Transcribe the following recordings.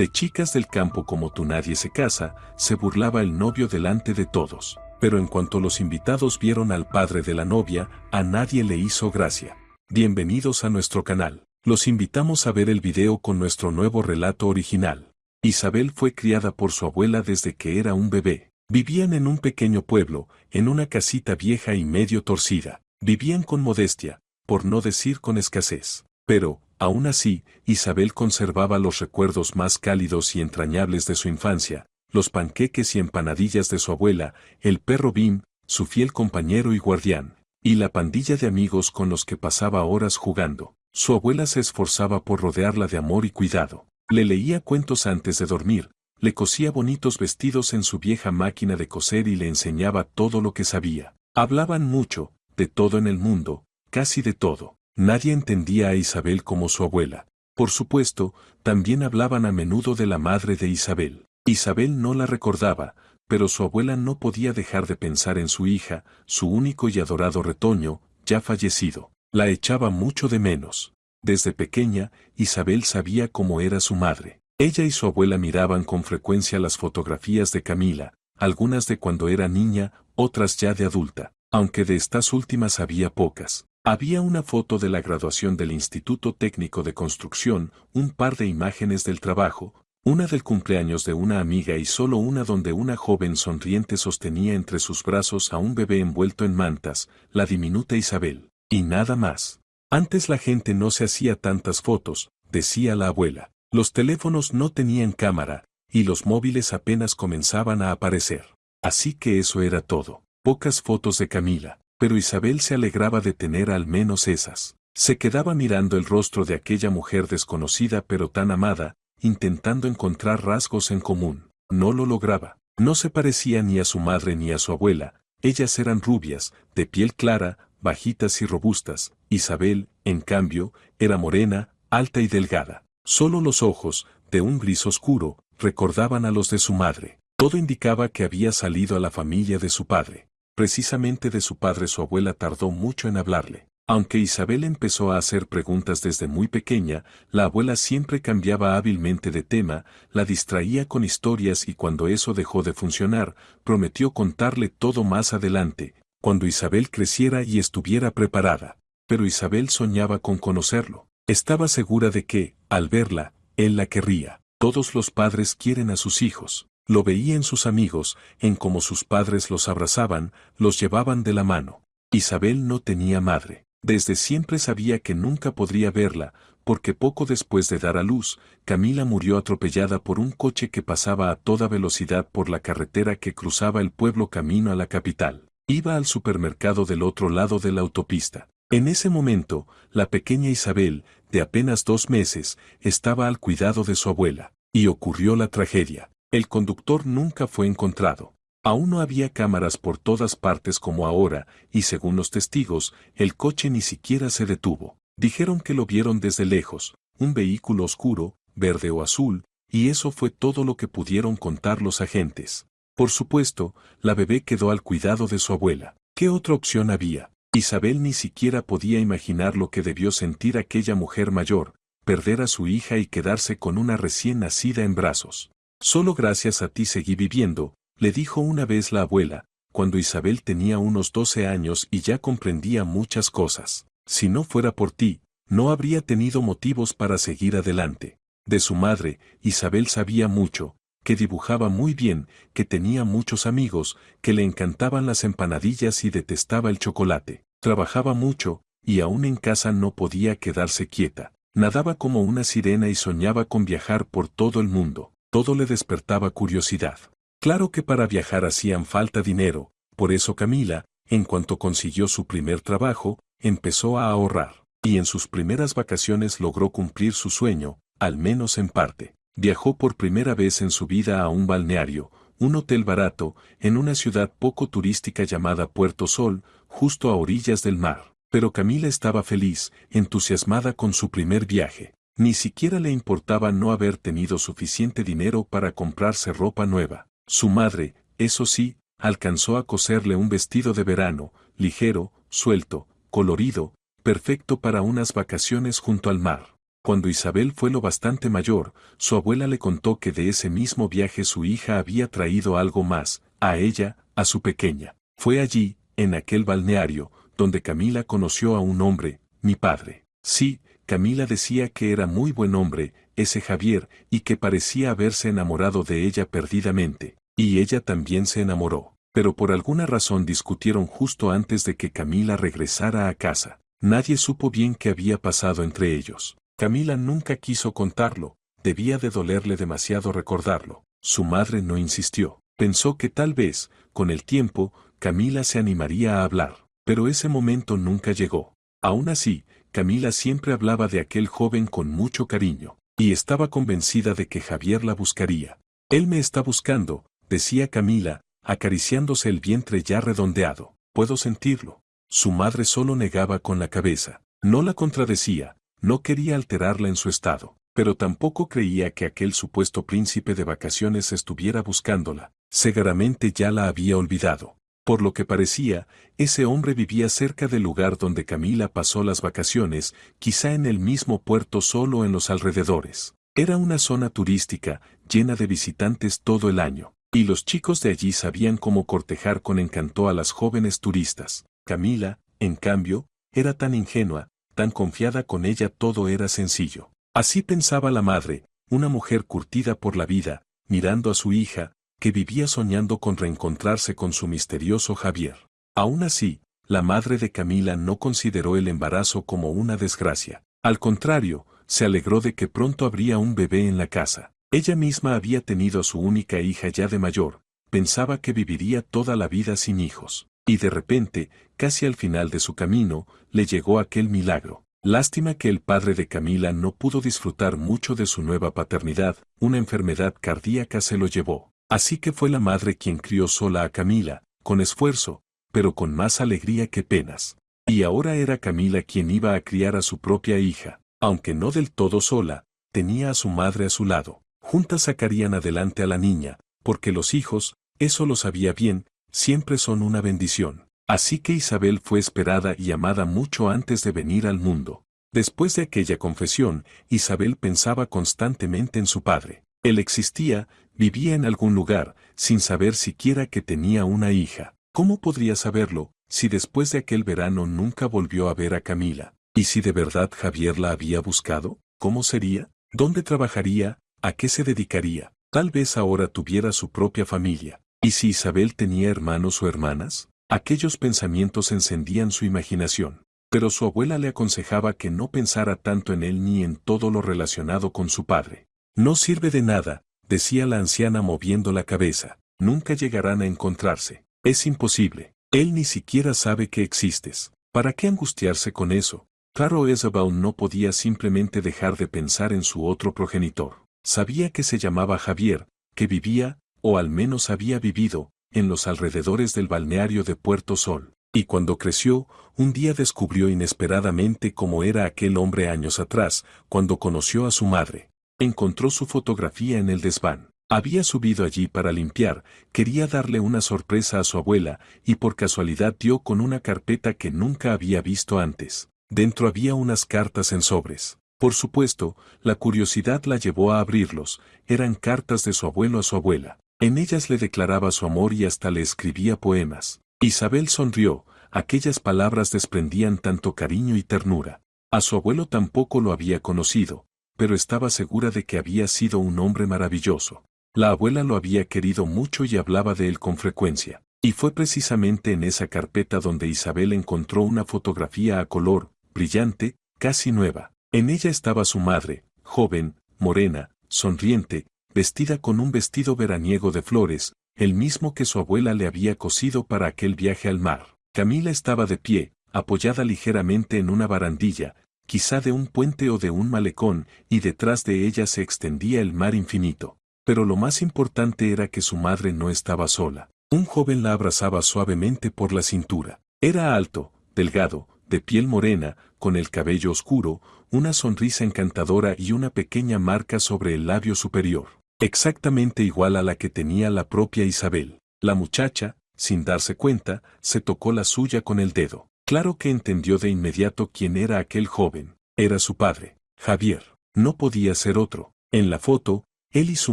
De chicas del campo como tú nadie se casa, se burlaba el novio delante de todos. Pero en cuanto los invitados vieron al padre de la novia, a nadie le hizo gracia. Bienvenidos a nuestro canal. Los invitamos a ver el video con nuestro nuevo relato original. Isabel fue criada por su abuela desde que era un bebé. Vivían en un pequeño pueblo, en una casita vieja y medio torcida. Vivían con modestia, por no decir con escasez. Pero, aún así, Isabel conservaba los recuerdos más cálidos y entrañables de su infancia, los panqueques y empanadillas de su abuela, el perro Bim, su fiel compañero y guardián, y la pandilla de amigos con los que pasaba horas jugando. Su abuela se esforzaba por rodearla de amor y cuidado. Le leía cuentos antes de dormir, le cosía bonitos vestidos en su vieja máquina de coser y le enseñaba todo lo que sabía. Hablaban mucho, de todo en el mundo, casi de todo. Nadie entendía a Isabel como su abuela. Por supuesto, también hablaban a menudo de la madre de Isabel. Isabel no la recordaba, pero su abuela no podía dejar de pensar en su hija, su único y adorado retoño, ya fallecido. La echaba mucho de menos. Desde pequeña, Isabel sabía cómo era su madre. Ella y su abuela miraban con frecuencia las fotografías de Camila, algunas de cuando era niña, otras ya de adulta, aunque de estas últimas había pocas. Había una foto de la graduación del Instituto Técnico de Construcción, un par de imágenes del trabajo, una del cumpleaños de una amiga y solo una donde una joven sonriente sostenía entre sus brazos a un bebé envuelto en mantas, la diminuta Isabel, y nada más. Antes la gente no se hacía tantas fotos, decía la abuela. Los teléfonos no tenían cámara, y los móviles apenas comenzaban a aparecer. Así que eso era todo. Pocas fotos de Camila, pero Isabel se alegraba de tener al menos esas. Se quedaba mirando el rostro de aquella mujer desconocida pero tan amada, intentando encontrar rasgos en común. No lo lograba. No se parecía ni a su madre ni a su abuela. Ellas eran rubias, de piel clara, bajitas y robustas. Isabel, en cambio, era morena, alta y delgada. Solo los ojos, de un gris oscuro, recordaban a los de su madre. Todo indicaba que había salido a la familia de su padre. Precisamente de su padre su abuela tardó mucho en hablarle. Aunque Isabel empezó a hacer preguntas desde muy pequeña, la abuela siempre cambiaba hábilmente de tema, la distraía con historias y cuando eso dejó de funcionar, prometió contarle todo más adelante, cuando Isabel creciera y estuviera preparada. Pero Isabel soñaba con conocerlo. Estaba segura de que, al verla, él la querría. Todos los padres quieren a sus hijos. Lo veía en sus amigos, en cómo sus padres los abrazaban, los llevaban de la mano. Isabel no tenía madre. Desde siempre sabía que nunca podría verla, porque poco después de dar a luz, Camila murió atropellada por un coche que pasaba a toda velocidad por la carretera que cruzaba el pueblo camino a la capital. Iba al supermercado del otro lado de la autopista. En ese momento, la pequeña Isabel, de apenas 2 meses, estaba al cuidado de su abuela. Y ocurrió la tragedia. El conductor nunca fue encontrado. Aún no había cámaras por todas partes como ahora, y según los testigos, el coche ni siquiera se detuvo. Dijeron que lo vieron desde lejos, un vehículo oscuro, verde o azul, y eso fue todo lo que pudieron contar los agentes. Por supuesto, la bebé quedó al cuidado de su abuela. ¿Qué otra opción había? Isabel ni siquiera podía imaginar lo que debió sentir aquella mujer mayor, perder a su hija y quedarse con una recién nacida en brazos. Solo gracias a ti seguí viviendo, le dijo una vez la abuela, cuando Isabel tenía unos 12 años y ya comprendía muchas cosas. Si no fuera por ti, no habría tenido motivos para seguir adelante. De su madre, Isabel sabía mucho, que dibujaba muy bien, que tenía muchos amigos, que le encantaban las empanadillas y detestaba el chocolate. Trabajaba mucho, y aún en casa no podía quedarse quieta. Nadaba como una sirena y soñaba con viajar por todo el mundo. Todo le despertaba curiosidad. Claro que para viajar hacían falta dinero, por eso Camila, en cuanto consiguió su primer trabajo, empezó a ahorrar. Y en sus primeras vacaciones logró cumplir su sueño, al menos en parte. Viajó por primera vez en su vida a un balneario, un hotel barato, en una ciudad poco turística llamada Puerto Sol, justo a orillas del mar. Pero Camila estaba feliz, entusiasmada con su primer viaje. Ni siquiera le importaba no haber tenido suficiente dinero para comprarse ropa nueva. Su madre, eso sí, alcanzó a coserle un vestido de verano, ligero, suelto, colorido, perfecto para unas vacaciones junto al mar. Cuando Isabel fue lo bastante mayor, su abuela le contó que de ese mismo viaje su hija había traído algo más, a ella, a su pequeña. Fue allí, en aquel balneario, donde Camila conoció a un hombre, mi padre. Sí, Camila decía que era muy buen hombre, ese Javier, y que parecía haberse enamorado de ella perdidamente, y ella también se enamoró. Pero por alguna razón discutieron justo antes de que Camila regresara a casa. Nadie supo bien qué había pasado entre ellos. Camila nunca quiso contarlo, debía de dolerle demasiado recordarlo. Su madre no insistió. Pensó que tal vez, con el tiempo, Camila se animaría a hablar. Pero ese momento nunca llegó. Aún así, Camila siempre hablaba de aquel joven con mucho cariño, y estaba convencida de que Javier la buscaría. Él me está buscando, decía Camila, acariciándose el vientre ya redondeado. Puedo sentirlo. Su madre solo negaba con la cabeza. No la contradecía, no quería alterarla en su estado, pero tampoco creía que aquel supuesto príncipe de vacaciones estuviera buscándola. Seguramente ya la había olvidado. Por lo que parecía, ese hombre vivía cerca del lugar donde Camila pasó las vacaciones, quizá en el mismo puerto solo en los alrededores. Era una zona turística, llena de visitantes todo el año, y los chicos de allí sabían cómo cortejar con encanto a las jóvenes turistas. Camila, en cambio, era tan ingenua, tan confiada, con ella todo era sencillo. Así pensaba la madre, una mujer curtida por la vida, mirando a su hija, que vivía soñando con reencontrarse con su misterioso Javier. Aún así, la madre de Camila no consideró el embarazo como una desgracia. Al contrario, se alegró de que pronto habría un bebé en la casa. Ella misma había tenido a su única hija ya de mayor, pensaba que viviría toda la vida sin hijos. Y de repente, casi al final de su camino, le llegó aquel milagro. Lástima que el padre de Camila no pudo disfrutar mucho de su nueva paternidad, una enfermedad cardíaca se lo llevó. Así que fue la madre quien crió sola a Camila, con esfuerzo, pero con más alegría que penas. Y ahora era Camila quien iba a criar a su propia hija, aunque no del todo sola, tenía a su madre a su lado. Juntas sacarían adelante a la niña, porque los hijos, eso lo sabía bien, siempre son una bendición. Así que Isabel fue esperada y amada mucho antes de venir al mundo. Después de aquella confesión, Isabel pensaba constantemente en su padre. Él existía, vivía en algún lugar, sin saber siquiera que tenía una hija. ¿Cómo podría saberlo, si después de aquel verano nunca volvió a ver a Camila? ¿Y si de verdad Javier la había buscado? ¿Cómo sería? ¿Dónde trabajaría? ¿A qué se dedicaría? Tal vez ahora tuviera su propia familia. ¿Y si Isabel tenía hermanos o hermanas? Aquellos pensamientos encendían su imaginación. Pero su abuela le aconsejaba que no pensara tanto en él ni en todo lo relacionado con su padre. No sirve de nada, decía la anciana moviendo la cabeza. Nunca llegarán a encontrarse. Es imposible. Él ni siquiera sabe que existes. ¿Para qué angustiarse con eso? Claro, Isabel no podía simplemente dejar de pensar en su otro progenitor. Sabía que se llamaba Javier, que vivía, o al menos había vivido, en los alrededores del balneario de Puerto Sol. Y cuando creció, un día descubrió inesperadamente cómo era aquel hombre años atrás, cuando conoció a su madre. Encontró su fotografía en el desván. Había subido allí para limpiar, quería darle una sorpresa a su abuela, y por casualidad dio con una carpeta que nunca había visto antes. Dentro había unas cartas en sobres. Por supuesto, la curiosidad la llevó a abrirlos, eran cartas de su abuelo a su abuela. En ellas le declaraba su amor y hasta le escribía poemas. Isabel sonrió, aquellas palabras desprendían tanto cariño y ternura. A su abuelo tampoco lo había conocido, pero estaba segura de que había sido un hombre maravilloso. La abuela lo había querido mucho y hablaba de él con frecuencia. Y fue precisamente en esa carpeta donde Isabel encontró una fotografía a color, brillante, casi nueva. En ella estaba su madre, joven, morena, sonriente, vestida con un vestido veraniego de flores, el mismo que su abuela le había cosido para aquel viaje al mar. Camila estaba de pie, apoyada ligeramente en una barandilla, quizá de un puente o de un malecón, y detrás de ella se extendía el mar infinito. Pero lo más importante era que su madre no estaba sola. Un joven la abrazaba suavemente por la cintura. Era alto, delgado, de piel morena, con el cabello oscuro, una sonrisa encantadora y una pequeña marca sobre el labio superior, exactamente igual a la que tenía la propia Isabel. La muchacha, sin darse cuenta, se tocó la suya con el dedo. Claro que entendió de inmediato quién era aquel joven. Era su padre. Javier. No podía ser otro. En la foto, él y su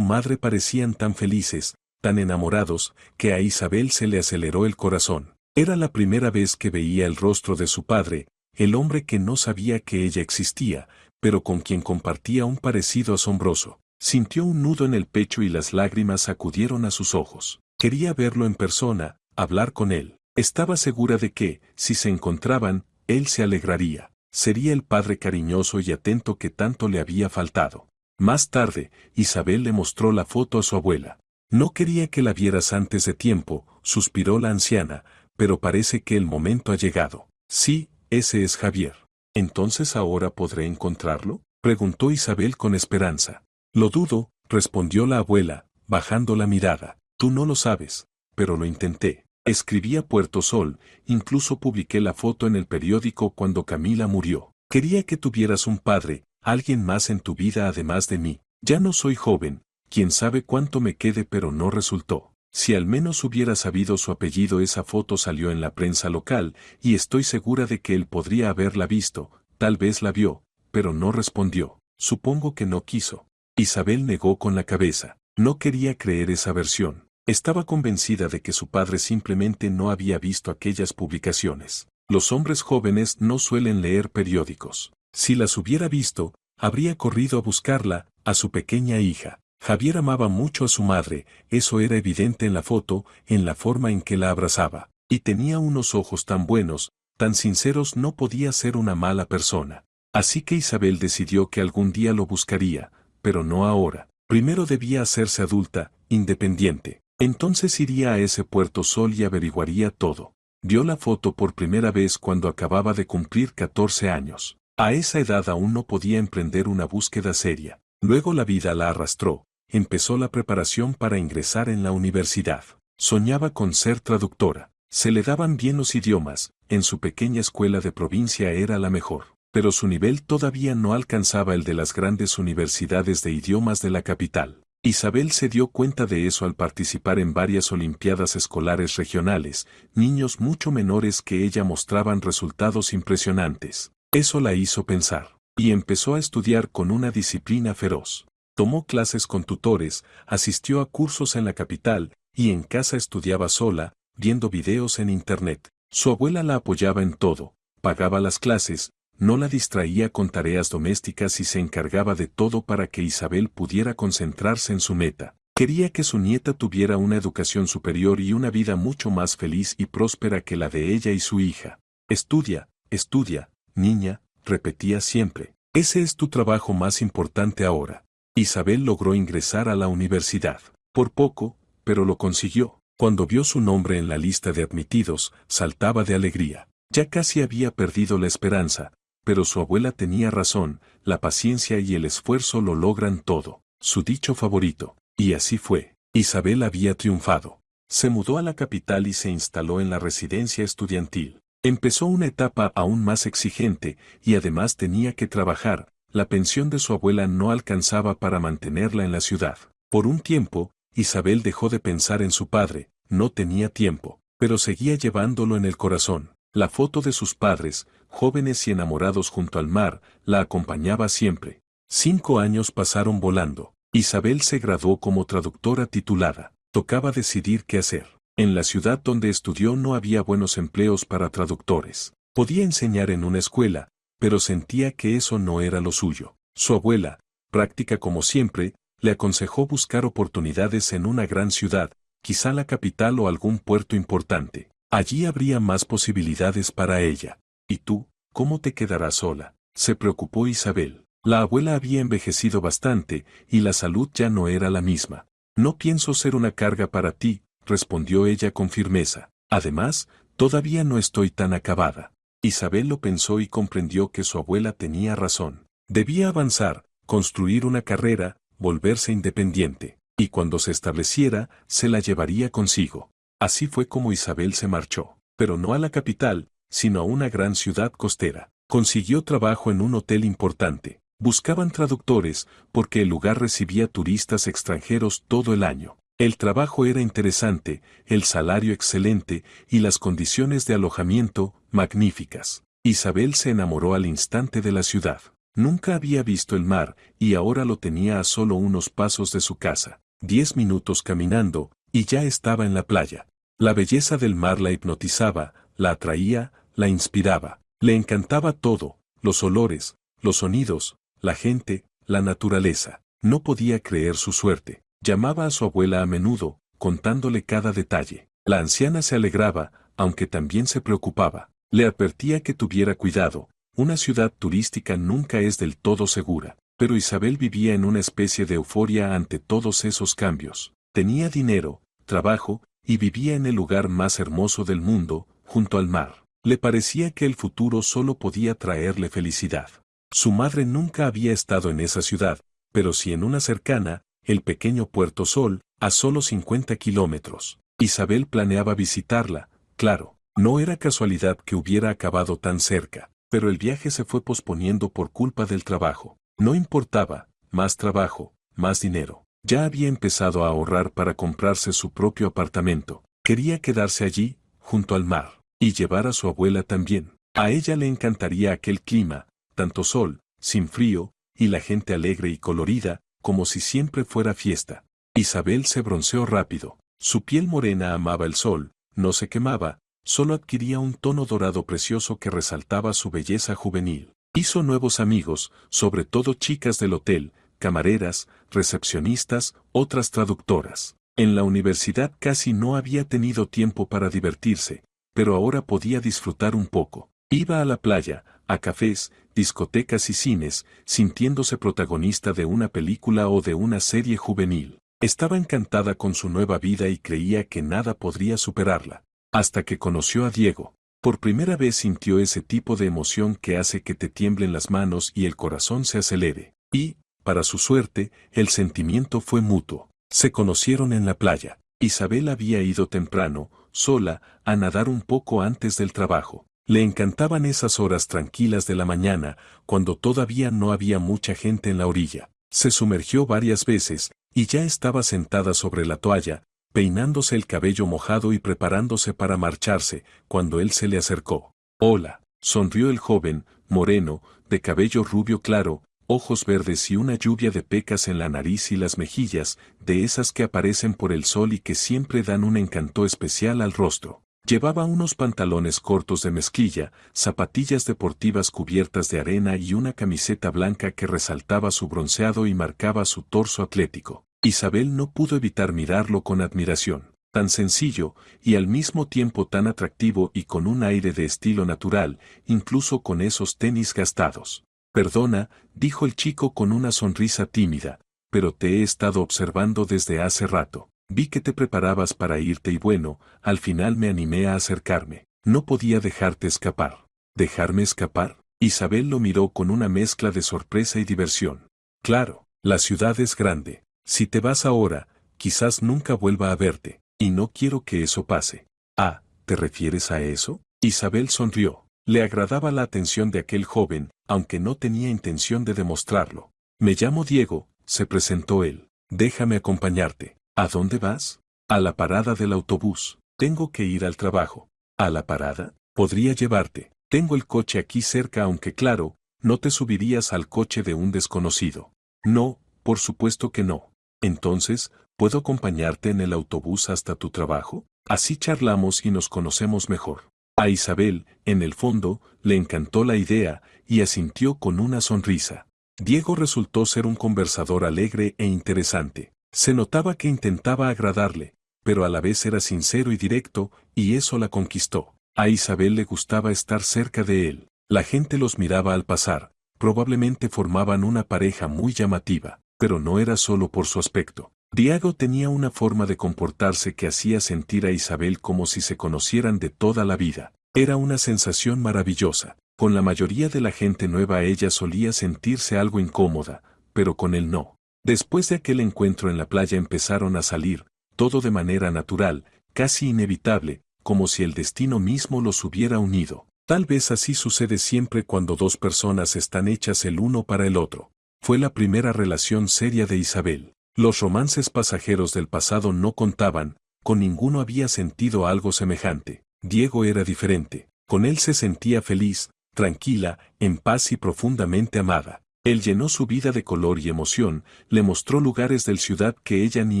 madre parecían tan felices, tan enamorados, que a Isabel se le aceleró el corazón. Era la primera vez que veía el rostro de su padre, el hombre que no sabía que ella existía, pero con quien compartía un parecido asombroso. Sintió un nudo en el pecho y las lágrimas acudieron a sus ojos. Quería verlo en persona, hablar con él. Estaba segura de que, si se encontraban, él se alegraría. Sería el padre cariñoso y atento que tanto le había faltado. Más tarde, Isabel le mostró la foto a su abuela. No quería que la vieras antes de tiempo, suspiró la anciana, pero parece que el momento ha llegado. Sí, ese es Javier. ¿Entonces ahora podré encontrarlo? Preguntó Isabel con esperanza. Lo dudo, respondió la abuela, bajando la mirada. Tú no lo sabes, pero lo intenté. Escribí a Puerto Sol, incluso publiqué la foto en el periódico cuando Camila murió. Quería que tuvieras un padre, alguien más en tu vida además de mí. Ya no soy joven, quién sabe cuánto me quede, pero no resultó. Si al menos hubiera sabido su apellido, esa foto salió en la prensa local, y estoy segura de que él podría haberla visto, tal vez la vio, pero no respondió. Supongo que no quiso. Isabel negó con la cabeza. No quería creer esa versión. Estaba convencida de que su padre simplemente no había visto aquellas publicaciones. Los hombres jóvenes no suelen leer periódicos. Si las hubiera visto, habría corrido a buscarla, a su pequeña hija. Javier amaba mucho a su madre, eso era evidente en la foto, en la forma en que la abrazaba. Y tenía unos ojos tan buenos, tan sinceros, no podía ser una mala persona. Así que Isabel decidió que algún día lo buscaría, pero no ahora. Primero debía hacerse adulta, independiente. Entonces iría a ese Puerto Sol y averiguaría todo. Vio la foto por primera vez cuando acababa de cumplir 14 años. A esa edad aún no podía emprender una búsqueda seria. Luego la vida la arrastró. Empezó la preparación para ingresar en la universidad. Soñaba con ser traductora. Se le daban bien los idiomas, en su pequeña escuela de provincia era la mejor. Pero su nivel todavía no alcanzaba el de las grandes universidades de idiomas de la capital. Isabel se dio cuenta de eso al participar en varias olimpiadas escolares regionales. Niños mucho menores que ella mostraban resultados impresionantes. Eso la hizo pensar, y empezó a estudiar con una disciplina feroz. Tomó clases con tutores, asistió a cursos en la capital, y en casa estudiaba sola, viendo videos en internet. Su abuela la apoyaba en todo, pagaba las clases, no la distraía con tareas domésticas y se encargaba de todo para que Isabel pudiera concentrarse en su meta. Quería que su nieta tuviera una educación superior y una vida mucho más feliz y próspera que la de ella y su hija. Estudia, estudia, niña, repetía siempre. Ese es tu trabajo más importante ahora. Isabel logró ingresar a la universidad. Por poco, pero lo consiguió. Cuando vio su nombre en la lista de admitidos, saltaba de alegría. Ya casi había perdido la esperanza, pero su abuela tenía razón, la paciencia y el esfuerzo lo logran todo. Su dicho favorito. Y así fue. Isabel había triunfado. Se mudó a la capital y se instaló en la residencia estudiantil. Empezó una etapa aún más exigente, y además tenía que trabajar. La pensión de su abuela no alcanzaba para mantenerla en la ciudad. Por un tiempo, Isabel dejó de pensar en su padre, no tenía tiempo, pero seguía llevándolo en el corazón. La foto de sus padres, jóvenes y enamorados junto al mar, la acompañaba siempre. 5 años pasaron volando. Isabel se graduó como traductora titulada. Tocaba decidir qué hacer. En la ciudad donde estudió no había buenos empleos para traductores. Podía enseñar en una escuela, pero sentía que eso no era lo suyo. Su abuela, práctica como siempre, le aconsejó buscar oportunidades en una gran ciudad, quizá la capital o algún puerto importante. Allí habría más posibilidades para ella. ¿Y tú, cómo te quedarás sola?, se preocupó Isabel. La abuela había envejecido bastante, y la salud ya no era la misma. No pienso ser una carga para ti, respondió ella con firmeza. Además, todavía no estoy tan acabada. Isabel lo pensó y comprendió que su abuela tenía razón. Debía avanzar, construir una carrera, volverse independiente, y cuando se estableciera, se la llevaría consigo. Así fue como Isabel se marchó, pero no a la capital, sino a una gran ciudad costera. Consiguió trabajo en un hotel importante. Buscaban traductores, porque el lugar recibía turistas extranjeros todo el año. El trabajo era interesante, el salario excelente, y las condiciones de alojamiento, magníficas. Isabel se enamoró al instante de la ciudad. Nunca había visto el mar, y ahora lo tenía a solo unos pasos de su casa. 10 minutos caminando, y ya estaba en la playa. La belleza del mar la hipnotizaba, la atraía, la inspiraba. Le encantaba todo, los olores, los sonidos, la gente, la naturaleza. No podía creer su suerte. Llamaba a su abuela a menudo, contándole cada detalle. La anciana se alegraba, aunque también se preocupaba. Le advertía que tuviera cuidado. Una ciudad turística nunca es del todo segura. Pero Isabel vivía en una especie de euforia ante todos esos cambios. Tenía dinero, trabajo, y vivía en el lugar más hermoso del mundo, junto al mar. Le parecía que el futuro solo podía traerle felicidad. Su madre nunca había estado en esa ciudad, pero sí en una cercana, el pequeño Puerto Sol, a solo 50 kilómetros. Isabel planeaba visitarla, claro, no era casualidad que hubiera acabado tan cerca, pero el viaje se fue posponiendo por culpa del trabajo. No importaba, más trabajo, más dinero. Ya había empezado a ahorrar para comprarse su propio apartamento. Quería quedarse allí, junto al mar, y llevar a su abuela también. A ella le encantaría aquel clima, tanto sol, sin frío, y la gente alegre y colorida, como si siempre fuera fiesta. Isabel se bronceó rápido. Su piel morena amaba el sol, no se quemaba, solo adquiría un tono dorado precioso que resaltaba su belleza juvenil. Hizo nuevos amigos, sobre todo chicas del hotel, camareras, recepcionistas, otras traductoras. En la universidad casi no había tenido tiempo para divertirse, pero ahora podía disfrutar un poco. Iba a la playa, a cafés, discotecas y cines, sintiéndose protagonista de una película o de una serie juvenil. Estaba encantada con su nueva vida y creía que nada podría superarla. Hasta que conoció a Diego. Por primera vez sintió ese tipo de emoción que hace que te tiemblen las manos y el corazón se acelere. Y, para su suerte, el sentimiento fue mutuo. Se conocieron en la playa. Isabel había ido temprano, sola, a nadar un poco antes del trabajo. Le encantaban esas horas tranquilas de la mañana, cuando todavía no había mucha gente en la orilla. Se sumergió varias veces, y ya estaba sentada sobre la toalla, peinándose el cabello mojado y preparándose para marcharse, cuando él se le acercó. «Hola», sonrió el joven, moreno, de cabello rubio claro, ojos verdes y una lluvia de pecas en la nariz y las mejillas, de esas que aparecen por el sol y que siempre dan un encanto especial al rostro. Llevaba unos pantalones cortos de mezclilla, zapatillas deportivas cubiertas de arena y una camiseta blanca que resaltaba su bronceado y marcaba su torso atlético. Isabel no pudo evitar mirarlo con admiración. Tan sencillo, y al mismo tiempo tan atractivo y con un aire de estilo natural, incluso con esos tenis gastados. «Perdona», dijo el chico con una sonrisa tímida, «pero te he estado observando desde hace rato. Vi que te preparabas para irte y bueno, al final me animé a acercarme. No podía dejarte escapar». «¿Dejarme escapar?». Isabel lo miró con una mezcla de sorpresa y diversión. «Claro, la ciudad es grande. Si te vas ahora, quizás nunca vuelva a verte, y no quiero que eso pase». «Ah, ¿te refieres a eso?». Isabel sonrió. Le agradaba la atención de aquel joven, aunque no tenía intención de demostrarlo. «Me llamo Diego», se presentó él. «Déjame acompañarte». «¿A dónde vas?». «A la parada del autobús. Tengo que ir al trabajo». «¿A la parada?». «Podría llevarte. Tengo el coche aquí cerca aunque claro, no te subirías al coche de un desconocido». «No, por supuesto que no». «Entonces, ¿puedo acompañarte en el autobús hasta tu trabajo? Así charlamos y nos conocemos mejor». A Isabel, en el fondo, le encantó la idea, y asintió con una sonrisa. Diego resultó ser un conversador alegre e interesante. Se notaba que intentaba agradarle, pero a la vez era sincero y directo, y eso la conquistó. A Isabel le gustaba estar cerca de él. La gente los miraba al pasar, probablemente formaban una pareja muy llamativa, pero no era solo por su aspecto. Diego tenía una forma de comportarse que hacía sentir a Isabel como si se conocieran de toda la vida. Era una sensación maravillosa. Con la mayoría de la gente nueva ella solía sentirse algo incómoda, pero con él no. Después de aquel encuentro en la playa empezaron a salir, todo de manera natural, casi inevitable, como si el destino mismo los hubiera unido. Tal vez así sucede siempre cuando dos personas están hechas el uno para el otro. Fue la primera relación seria de Isabel. Los romances pasajeros del pasado no contaban, con ninguno había sentido algo semejante. Diego era diferente. Con él se sentía feliz, tranquila, en paz y profundamente amada. Él llenó su vida de color y emoción, le mostró lugares del ciudad que ella ni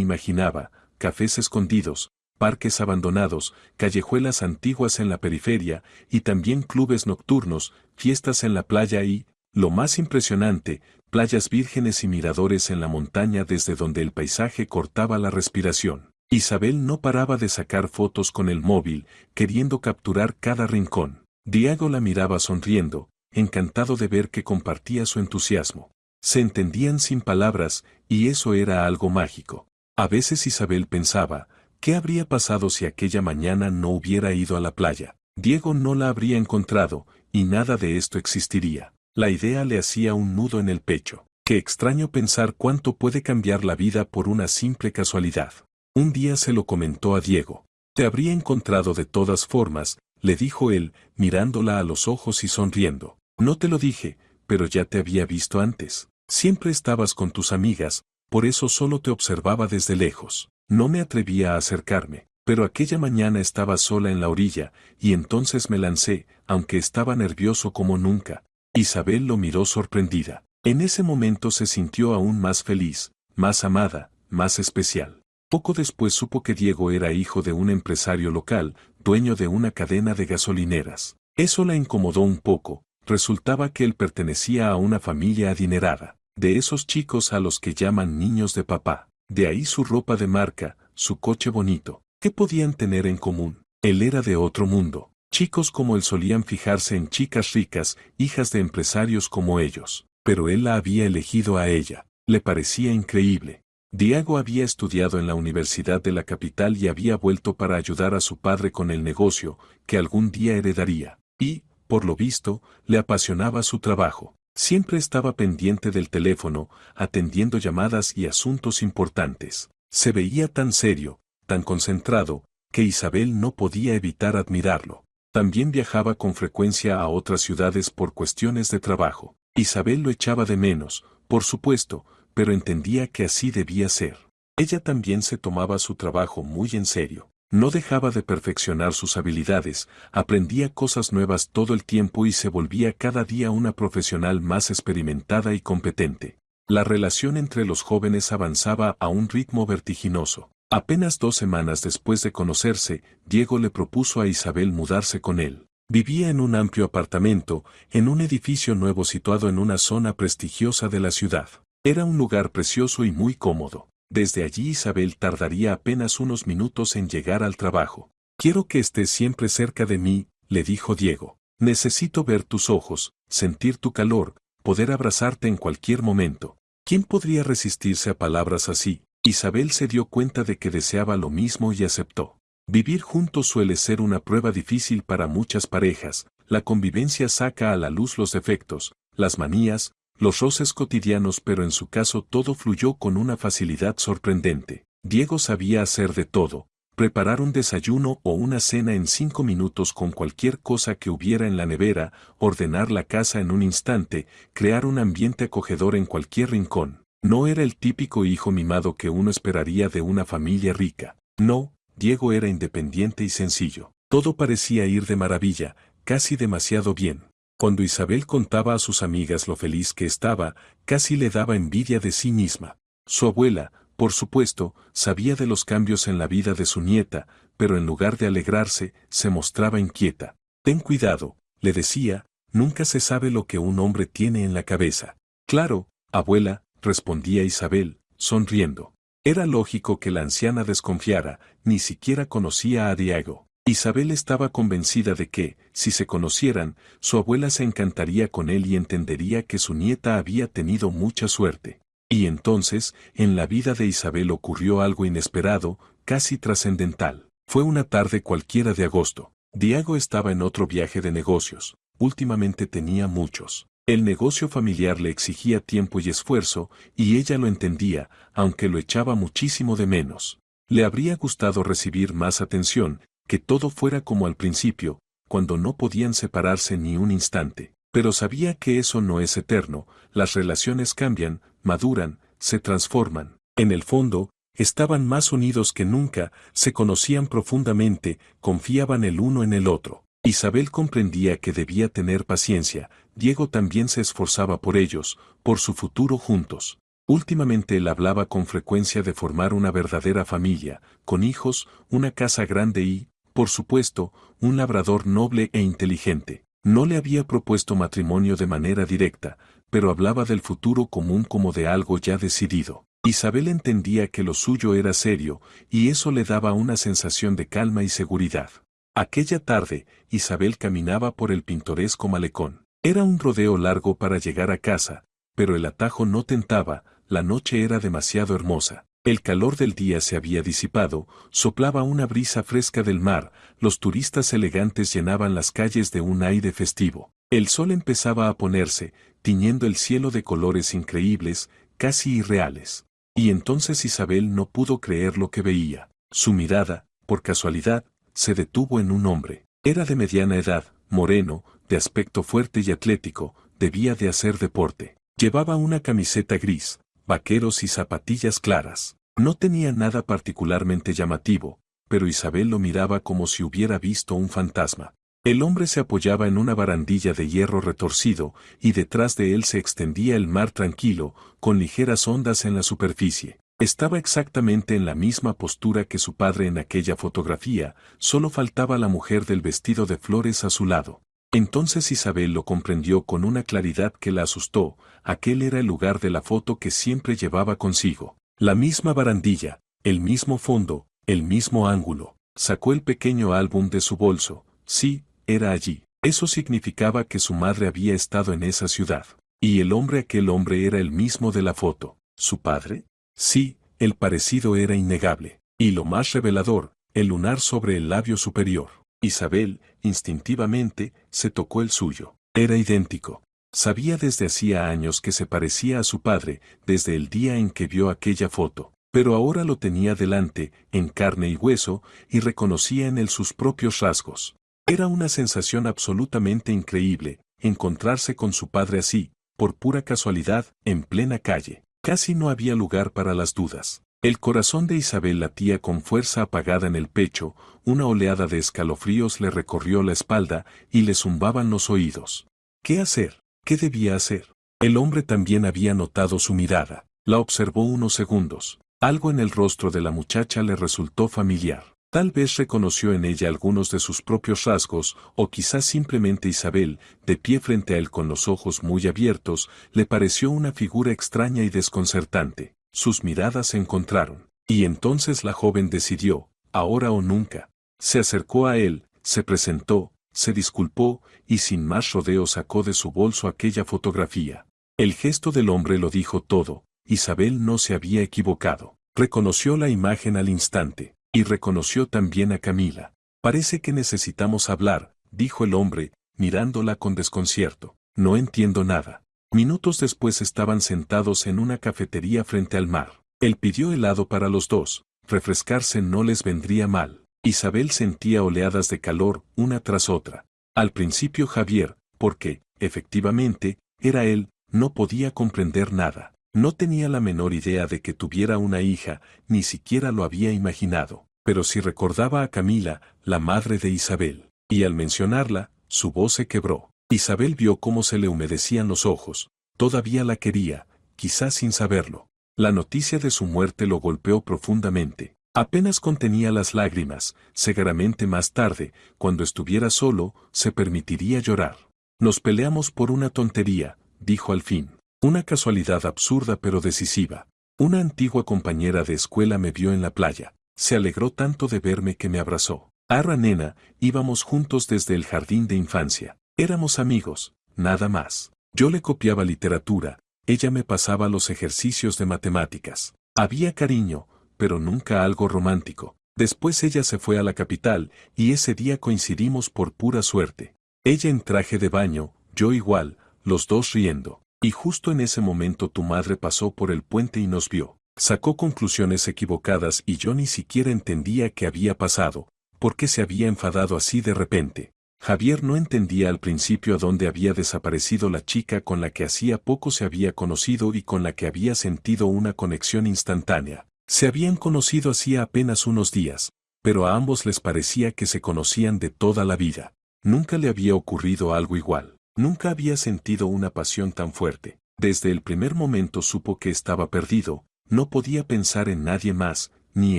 imaginaba, cafés escondidos, parques abandonados, callejuelas antiguas en la periferia, y también clubes nocturnos, fiestas en la playa y, lo más impresionante, playas vírgenes y miradores en la montaña desde donde el paisaje cortaba la respiración. Isabel no paraba de sacar fotos con el móvil, queriendo capturar cada rincón. Diego la miraba sonriendo, encantado de ver que compartía su entusiasmo. Se entendían sin palabras, y eso era algo mágico. A veces Isabel pensaba, ¿qué habría pasado si aquella mañana no hubiera ido a la playa? Diego no la habría encontrado, y nada de esto existiría. La idea le hacía un nudo en el pecho. Qué extraño pensar cuánto puede cambiar la vida por una simple casualidad. Un día se lo comentó a Diego. Te habría encontrado de todas formas, le dijo él, mirándola a los ojos y sonriendo. No te lo dije, pero ya te había visto antes. Siempre estabas con tus amigas, por eso solo te observaba desde lejos. No me atrevía a acercarme, pero aquella mañana estaba sola en la orilla, y entonces me lancé, aunque estaba nervioso como nunca. Isabel lo miró sorprendida. En ese momento se sintió aún más feliz, más amada, más especial. Poco después supo que Diego era hijo de un empresario local, dueño de una cadena de gasolineras. Eso la incomodó un poco, resultaba que él pertenecía a una familia adinerada, de esos chicos a los que llaman niños de papá. De ahí su ropa de marca, su coche bonito. ¿Qué podían tener en común? Él era de otro mundo. Chicos como él solían fijarse en chicas ricas, hijas de empresarios como ellos. Pero él la había elegido a ella. Le parecía increíble. Diego había estudiado en la Universidad de la capital y había vuelto para ayudar a su padre con el negocio, que algún día heredaría. Y, por lo visto, le apasionaba su trabajo. Siempre estaba pendiente del teléfono, atendiendo llamadas y asuntos importantes. Se veía tan serio, tan concentrado, que Isabel no podía evitar admirarlo. También viajaba con frecuencia a otras ciudades por cuestiones de trabajo. Isabel lo echaba de menos, por supuesto, pero entendía que así debía ser. Ella también se tomaba su trabajo muy en serio. No dejaba de perfeccionar sus habilidades, aprendía cosas nuevas todo el tiempo y se volvía cada día una profesional más experimentada y competente. La relación entre los jóvenes avanzaba a un ritmo vertiginoso. Apenas 2 semanas después de conocerse, Diego le propuso a Isabel mudarse con él. Vivía en un amplio apartamento, en un edificio nuevo situado en una zona prestigiosa de la ciudad. Era un lugar precioso y muy cómodo. Desde allí Isabel tardaría apenas unos minutos en llegar al trabajo. Quiero que estés siempre cerca de mí, le dijo Diego. Necesito ver tus ojos, sentir tu calor, poder abrazarte en cualquier momento. ¿Quién podría resistirse a palabras así? Isabel se dio cuenta de que deseaba lo mismo y aceptó. Vivir juntos suele ser una prueba difícil para muchas parejas. La convivencia saca a la luz los defectos, las manías, los roces cotidianos, pero en su caso todo fluyó con una facilidad sorprendente. Diego sabía hacer de todo, preparar un desayuno o una cena en 5 minutos con cualquier cosa que hubiera en la nevera, ordenar la casa en un instante, crear un ambiente acogedor en cualquier rincón. No era el típico hijo mimado que uno esperaría de una familia rica. No, Diego era independiente y sencillo. Todo parecía ir de maravilla, casi demasiado bien. Cuando Isabel contaba a sus amigas lo feliz que estaba, casi le daba envidia de sí misma. Su abuela, por supuesto, sabía de los cambios en la vida de su nieta, pero en lugar de alegrarse, se mostraba inquieta. Ten cuidado, le decía, nunca se sabe lo que un hombre tiene en la cabeza. Claro, abuela, respondía Isabel, sonriendo. Era lógico que la anciana desconfiara, ni siquiera conocía a Diego. Isabel estaba convencida de que, si se conocieran, su abuela se encantaría con él y entendería que su nieta había tenido mucha suerte. Y entonces, en la vida de Isabel ocurrió algo inesperado, casi trascendental. Fue una tarde cualquiera de agosto. Diego estaba en otro viaje de negocios. Últimamente tenía muchos. El negocio familiar le exigía tiempo y esfuerzo, y ella lo entendía, aunque lo echaba muchísimo de menos. Le habría gustado recibir más atención, que todo fuera como al principio, cuando no podían separarse ni un instante. Pero sabía que eso no es eterno, las relaciones cambian, maduran, se transforman. En el fondo, estaban más unidos que nunca, se conocían profundamente, confiaban el uno en el otro. Isabel comprendía que debía tener paciencia. Diego también se esforzaba por ellos, por su futuro juntos. Últimamente él hablaba con frecuencia de formar una verdadera familia, con hijos, una casa grande y, por supuesto, un labrador noble e inteligente. No le había propuesto matrimonio de manera directa, pero hablaba del futuro común como de algo ya decidido. Isabel entendía que lo suyo era serio, y eso le daba una sensación de calma y seguridad. Aquella tarde, Isabel caminaba por el pintoresco malecón. Era un rodeo largo para llegar a casa, pero el atajo no tentaba, la noche era demasiado hermosa. El calor del día se había disipado, soplaba una brisa fresca del mar, los turistas elegantes llenaban las calles de un aire festivo. El sol empezaba a ponerse, tiñendo el cielo de colores increíbles, casi irreales. Y entonces Isabel no pudo creer lo que veía. Su mirada, por casualidad, se detuvo en un hombre. Era de mediana edad, moreno, de aspecto fuerte y atlético, debía de hacer deporte. Llevaba una camiseta gris, vaqueros y zapatillas claras. No tenía nada particularmente llamativo, pero Isabel lo miraba como si hubiera visto un fantasma. El hombre se apoyaba en una barandilla de hierro retorcido, y detrás de él se extendía el mar tranquilo, con ligeras ondas en la superficie. Estaba exactamente en la misma postura que su padre en aquella fotografía, solo faltaba la mujer del vestido de flores a su lado. Entonces Isabel lo comprendió con una claridad que la asustó. Aquel era el lugar de la foto que siempre llevaba consigo. La misma barandilla, el mismo fondo, el mismo ángulo. Sacó el pequeño álbum de su bolso. Sí, era allí. Eso significaba que su madre había estado en esa ciudad. Y aquel hombre era el mismo de la foto. ¿Su padre? Sí, el parecido era innegable. Y lo más revelador, el lunar sobre el labio superior. Isabel, instintivamente, se tocó el suyo. Era idéntico. Sabía desde hacía años que se parecía a su padre, desde el día en que vio aquella foto. Pero ahora lo tenía delante, en carne y hueso, y reconocía en él sus propios rasgos. Era una sensación absolutamente increíble, encontrarse con su padre así, por pura casualidad, en plena calle. Casi no había lugar para las dudas. El corazón de Isabel latía con fuerza apagada en el pecho, una oleada de escalofríos le recorrió la espalda y le zumbaban los oídos. ¿Qué hacer? ¿Qué debía hacer? El hombre también había notado su mirada. La observó unos segundos. Algo en el rostro de la muchacha le resultó familiar. Tal vez reconoció en ella algunos de sus propios rasgos, o quizás simplemente Isabel, de pie frente a él con los ojos muy abiertos, le pareció una figura extraña y desconcertante. Sus miradas se encontraron. Y entonces la joven decidió, ahora o nunca. Se acercó a él, se presentó, se disculpó, y sin más rodeo sacó de su bolso aquella fotografía. El gesto del hombre lo dijo todo. Isabel no se había equivocado. Reconoció la imagen al instante. Y reconoció también a Camila. Parece que necesitamos hablar, dijo el hombre, mirándola con desconcierto. No entiendo nada. Minutos después estaban sentados en una cafetería frente al mar. Él pidió helado para los dos. Refrescarse no les vendría mal. Isabel sentía oleadas de calor, una tras otra. Al principio Javier, porque, efectivamente, era él, no podía comprender nada. No tenía la menor idea de que tuviera una hija, ni siquiera lo había imaginado, pero sí recordaba a Camila, la madre de Isabel, y al mencionarla, su voz se quebró. Isabel vio cómo se le humedecían los ojos, todavía la quería, quizás sin saberlo. La noticia de su muerte lo golpeó profundamente. Apenas contenía las lágrimas, seguramente más tarde, cuando estuviera solo, se permitiría llorar. Nos peleamos por una tontería, dijo al fin. Una casualidad absurda pero decisiva. Una antigua compañera de escuela me vio en la playa. Se alegró tanto de verme que me abrazó. Arra nena, íbamos juntos desde el jardín de infancia. Éramos amigos, nada más. Yo le copiaba literatura, ella me pasaba los ejercicios de matemáticas. Había cariño, pero nunca algo romántico. Después ella se fue a la capital, y ese día coincidimos por pura suerte. Ella en traje de baño, yo igual, los dos riendo. Y justo en ese momento tu madre pasó por el puente y nos vio. Sacó conclusiones equivocadas y yo ni siquiera entendía qué había pasado, por qué se había enfadado así de repente. Javier no entendía al principio a dónde había desaparecido la chica con la que hacía poco se había conocido y con la que había sentido una conexión instantánea. Se habían conocido hacía apenas unos días, pero a ambos les parecía que se conocían de toda la vida. Nunca le había ocurrido algo igual. Nunca había sentido una pasión tan fuerte. Desde el primer momento supo que estaba perdido, no podía pensar en nadie más, ni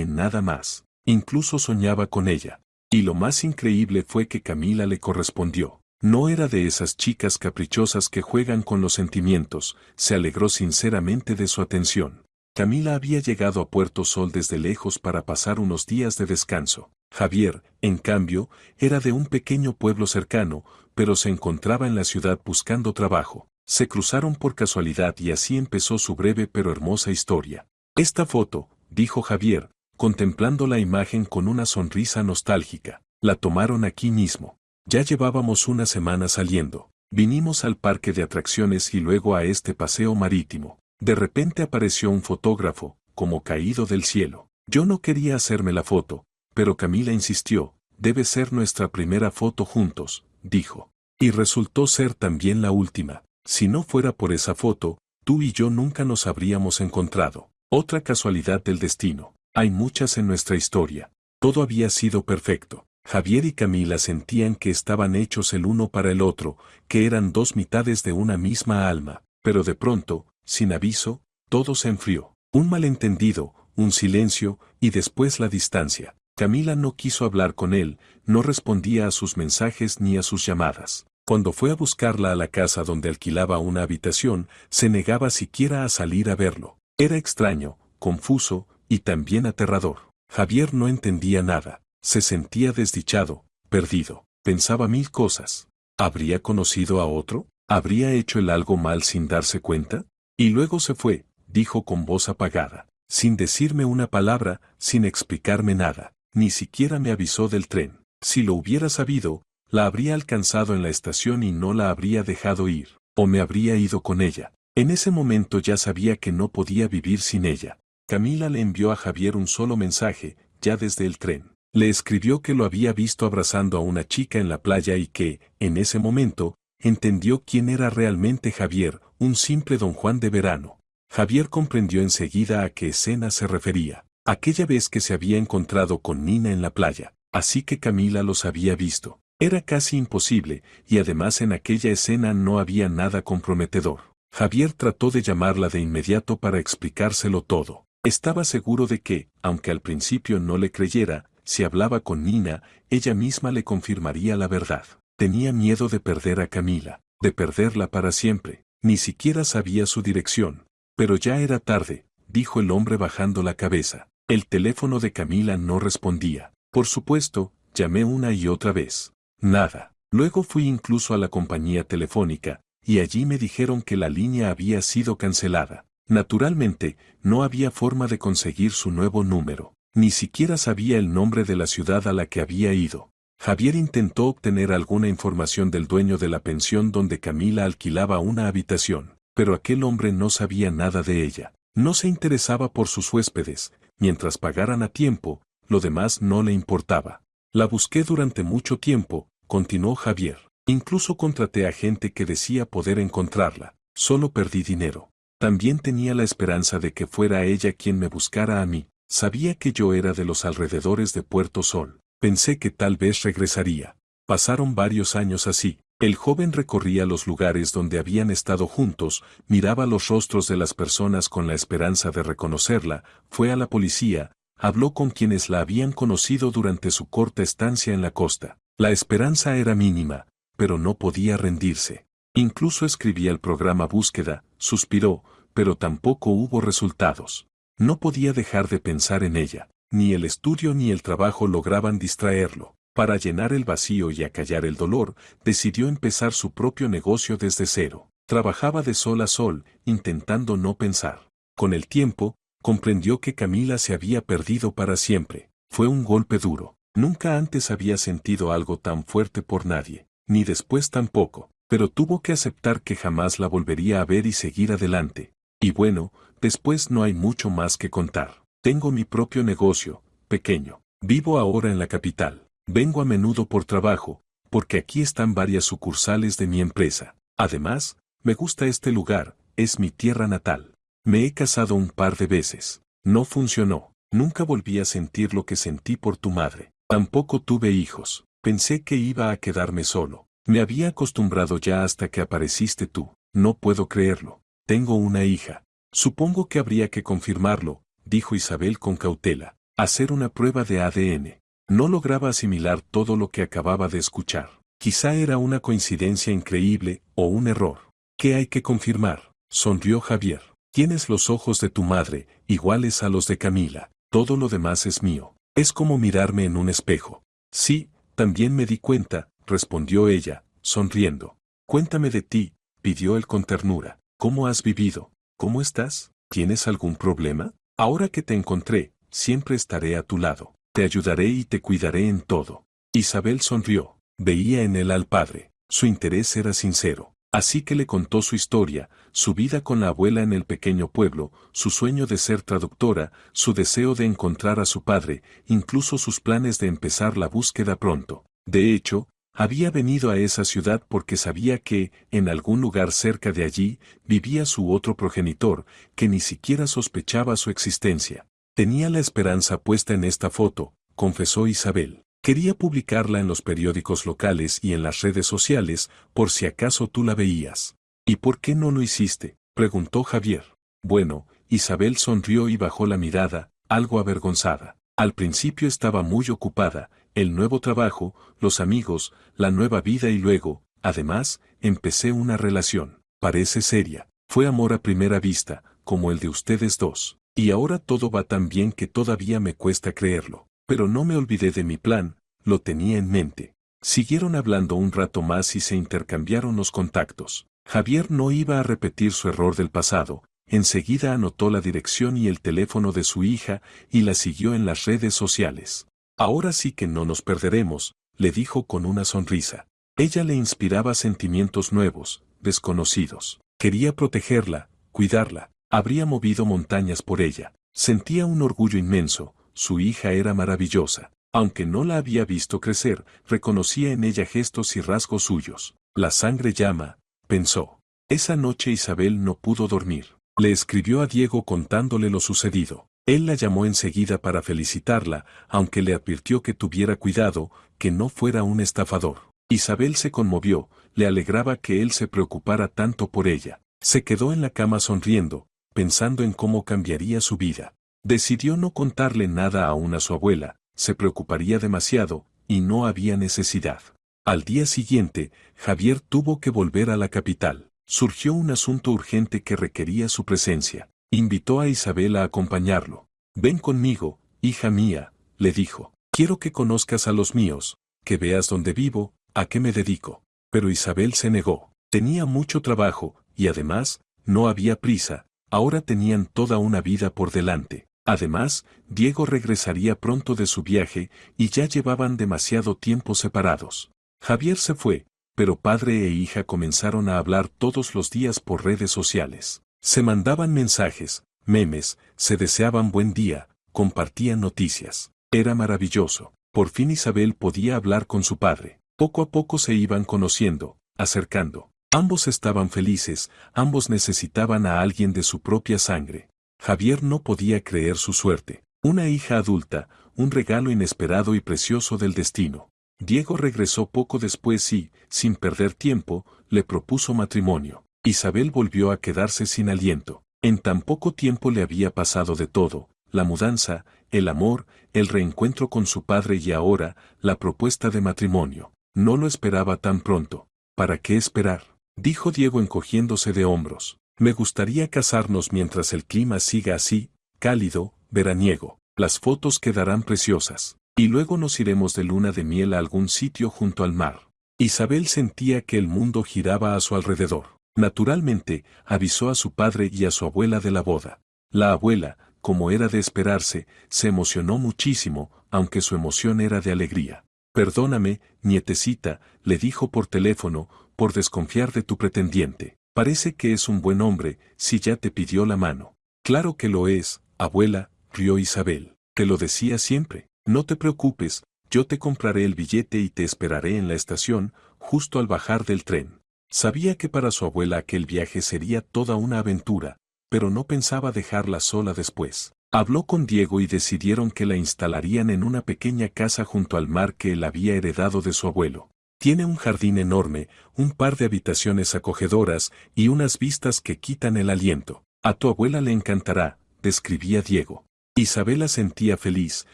en nada más. Incluso soñaba con ella. Y lo más increíble fue que Camila le correspondió. No era de esas chicas caprichosas que juegan con los sentimientos, se alegró sinceramente de su atención. Camila había llegado a Puerto Sol desde lejos para pasar unos días de descanso. Javier, en cambio, era de un pequeño pueblo cercano, pero se encontraba en la ciudad buscando trabajo. Se cruzaron por casualidad y así empezó su breve pero hermosa historia. Esta foto, dijo Javier, contemplando la imagen con una sonrisa nostálgica, la tomaron aquí mismo. Ya llevábamos una semana saliendo. Vinimos al parque de atracciones y luego a este paseo marítimo. De repente apareció un fotógrafo, como caído del cielo. Yo no quería hacerme la foto, pero Camila insistió, debe ser nuestra primera foto juntos, dijo. Y resultó ser también la última. Si no fuera por esa foto, tú y yo nunca nos habríamos encontrado. Otra casualidad del destino. Hay muchas en nuestra historia. Todo había sido perfecto. Javier y Camila sentían que estaban hechos el uno para el otro, que eran dos mitades de una misma alma. Pero de pronto, sin aviso, todo se enfrió. Un malentendido, un silencio, y después la distancia. Camila no quiso hablar con él, no respondía a sus mensajes ni a sus llamadas. Cuando fue a buscarla a la casa donde alquilaba una habitación, se negaba siquiera a salir a verlo. Era extraño, confuso, y también aterrador. Javier no entendía nada. Se sentía desdichado, perdido. Pensaba mil cosas. ¿Habría conocido a otro? ¿Habría hecho él algo mal sin darse cuenta? Y luego se fue, dijo con voz apagada, sin decirme una palabra, sin explicarme nada. Ni siquiera me avisó del tren. Si lo hubiera sabido, la habría alcanzado en la estación y no la habría dejado ir, o me habría ido con ella. En ese momento ya sabía que no podía vivir sin ella. Camila le envió a Javier un solo mensaje, ya desde el tren. Le escribió que lo había visto abrazando a una chica en la playa y que, en ese momento, entendió quién era realmente Javier, un simple don Juan de verano. Javier comprendió enseguida a qué escena se refería. Aquella vez que se había encontrado con Nina en la playa. Así que Camila los había visto. Era casi imposible, y además en aquella escena no había nada comprometedor. Javier trató de llamarla de inmediato para explicárselo todo. Estaba seguro de que, aunque al principio no le creyera, si hablaba con Nina, ella misma le confirmaría la verdad. Tenía miedo de perder a Camila, de perderla para siempre. Ni siquiera sabía su dirección. Pero ya era tarde, dijo el hombre bajando la cabeza. El teléfono de Camila no respondía. Por supuesto, llamé una y otra vez. Nada. Luego fui incluso a la compañía telefónica, y allí me dijeron que la línea había sido cancelada. Naturalmente, no había forma de conseguir su nuevo número. Ni siquiera sabía el nombre de la ciudad a la que había ido. Javier intentó obtener alguna información del dueño de la pensión donde Camila alquilaba una habitación, pero aquel hombre no sabía nada de ella. No se interesaba por sus huéspedes, mientras pagaran a tiempo, lo demás no le importaba. La busqué durante mucho tiempo, continuó Javier. Incluso contraté a gente que decía poder encontrarla. Solo perdí dinero. También tenía la esperanza de que fuera ella quien me buscara a mí. Sabía que yo era de los alrededores de Puerto Sol. Pensé que tal vez regresaría. Pasaron varios años así. El joven recorría los lugares donde habían estado juntos, miraba los rostros de las personas con la esperanza de reconocerla, fue a la policía, habló con quienes la habían conocido durante su corta estancia en la costa. La esperanza era mínima, pero no podía rendirse. Incluso escribía el programa Búsqueda, suspiró, pero tampoco hubo resultados. No podía dejar de pensar en ella. Ni el estudio ni el trabajo lograban distraerlo. Para llenar el vacío y acallar el dolor, decidió empezar su propio negocio desde cero. Trabajaba de sol a sol, intentando no pensar. Con el tiempo, comprendió que Camila se había perdido para siempre. Fue un golpe duro. Nunca antes había sentido algo tan fuerte por nadie, ni después tampoco, pero tuvo que aceptar que jamás la volvería a ver y seguir adelante. Y bueno, después no hay mucho más que contar. Tengo mi propio negocio, pequeño. Vivo ahora en la capital. Vengo a menudo por trabajo, porque aquí están varias sucursales de mi empresa. Además, me gusta este lugar, es mi tierra natal. Me he casado un par de veces. No funcionó. Nunca volví a sentir lo que sentí por tu madre. Tampoco tuve hijos. Pensé que iba a quedarme solo. Me había acostumbrado ya hasta que apareciste tú. No puedo creerlo. Tengo una hija. Supongo que habría que confirmarlo, dijo Isabel con cautela. Hacer una prueba de ADN. No lograba asimilar todo lo que acababa de escuchar. Quizá era una coincidencia increíble o un error. ¿Qué hay que confirmar? Sonrió Javier. Tienes los ojos de tu madre, iguales a los de Camila. Todo lo demás es mío. Es como mirarme en un espejo. Sí, también me di cuenta, respondió ella, sonriendo. Cuéntame de ti, pidió él con ternura. ¿Cómo has vivido? ¿Cómo estás? ¿Tienes algún problema? Ahora que te encontré, siempre estaré a tu lado. Te ayudaré y te cuidaré en todo. Isabel sonrió. Veía en él al padre. Su interés era sincero. Así que le contó su historia, su vida con la abuela en el pequeño pueblo, su sueño de ser traductora, su deseo de encontrar a su padre, incluso sus planes de empezar la búsqueda pronto. De hecho, había venido a esa ciudad porque sabía que, en algún lugar cerca de allí, vivía su otro progenitor, que ni siquiera sospechaba su existencia. Tenía la esperanza puesta en esta foto, confesó Isabel. Quería publicarla en los periódicos locales y en las redes sociales, por si acaso tú la veías. ¿Y por qué no lo hiciste? Preguntó Javier. Bueno, Isabel sonrió y bajó la mirada, algo avergonzada. Al principio estaba muy ocupada, el nuevo trabajo, los amigos, la nueva vida y luego, además, empecé una relación. Parece seria. Fue amor a primera vista, como el de ustedes dos. Y ahora todo va tan bien que todavía me cuesta creerlo. Pero no me olvidé de mi plan, lo tenía en mente. Siguieron hablando un rato más y se intercambiaron los contactos. Javier no iba a repetir su error del pasado, enseguida anotó la dirección y el teléfono de su hija y la siguió en las redes sociales. Ahora sí que no nos perderemos, le dijo con una sonrisa. Ella le inspiraba sentimientos nuevos, desconocidos. Quería protegerla, cuidarla, habría movido montañas por ella. Sentía un orgullo inmenso. Su hija era maravillosa. Aunque no la había visto crecer, reconocía en ella gestos y rasgos suyos. La sangre llama, pensó. Esa noche Isabel no pudo dormir. Le escribió a Diego contándole lo sucedido. Él la llamó enseguida para felicitarla, aunque le advirtió que tuviera cuidado, que no fuera un estafador. Isabel se conmovió, le alegraba que él se preocupara tanto por ella. Se quedó en la cama sonriendo, pensando en cómo cambiaría su vida. Decidió no contarle nada aún a su abuela, se preocuparía demasiado, y no había necesidad. Al día siguiente, Javier tuvo que volver a la capital. Surgió un asunto urgente que requería su presencia. Invitó a Isabel a acompañarlo. Ven conmigo, hija mía, le dijo. Quiero que conozcas a los míos, que veas dónde vivo, a qué me dedico. Pero Isabel se negó. Tenía mucho trabajo, y además, no había prisa, ahora tenían toda una vida por delante. Además, Diego regresaría pronto de su viaje y ya llevaban demasiado tiempo separados. Javier se fue, pero padre e hija comenzaron a hablar todos los días por redes sociales. Se mandaban mensajes, memes, se deseaban buen día, compartían noticias. Era maravilloso. Por fin Isabel podía hablar con su padre. Poco a poco se iban conociendo, acercando. Ambos estaban felices, ambos necesitaban a alguien de su propia sangre. Javier no podía creer su suerte. Una hija adulta, un regalo inesperado y precioso del destino. Diego regresó poco después y, sin perder tiempo, le propuso matrimonio. Isabel volvió a quedarse sin aliento. En tan poco tiempo le había pasado de todo, la mudanza, el amor, el reencuentro con su padre y ahora, la propuesta de matrimonio. No lo esperaba tan pronto. ¿Para qué esperar? Dijo Diego encogiéndose de hombros. Me gustaría casarnos mientras el clima siga así, cálido, veraniego. Las fotos quedarán preciosas. Y luego nos iremos de luna de miel a algún sitio junto al mar. Isabel sentía que el mundo giraba a su alrededor. Naturalmente, avisó a su padre y a su abuela de la boda. La abuela, como era de esperarse, se emocionó muchísimo, aunque su emoción era de alegría. Perdóname, nietecita, le dijo por teléfono, por desconfiar de tu pretendiente. Parece que es un buen hombre, si ya te pidió la mano. Claro que lo es, abuela, rió Isabel. Te lo decía siempre. No te preocupes, yo te compraré el billete y te esperaré en la estación, justo al bajar del tren. Sabía que para su abuela aquel viaje sería toda una aventura, pero no pensaba dejarla sola después. Habló con Diego y decidieron que la instalarían en una pequeña casa junto al mar que él había heredado de su abuelo. Tiene un jardín enorme, un par de habitaciones acogedoras y unas vistas que quitan el aliento. A tu abuela le encantará, describía Diego. Isabela sentía feliz,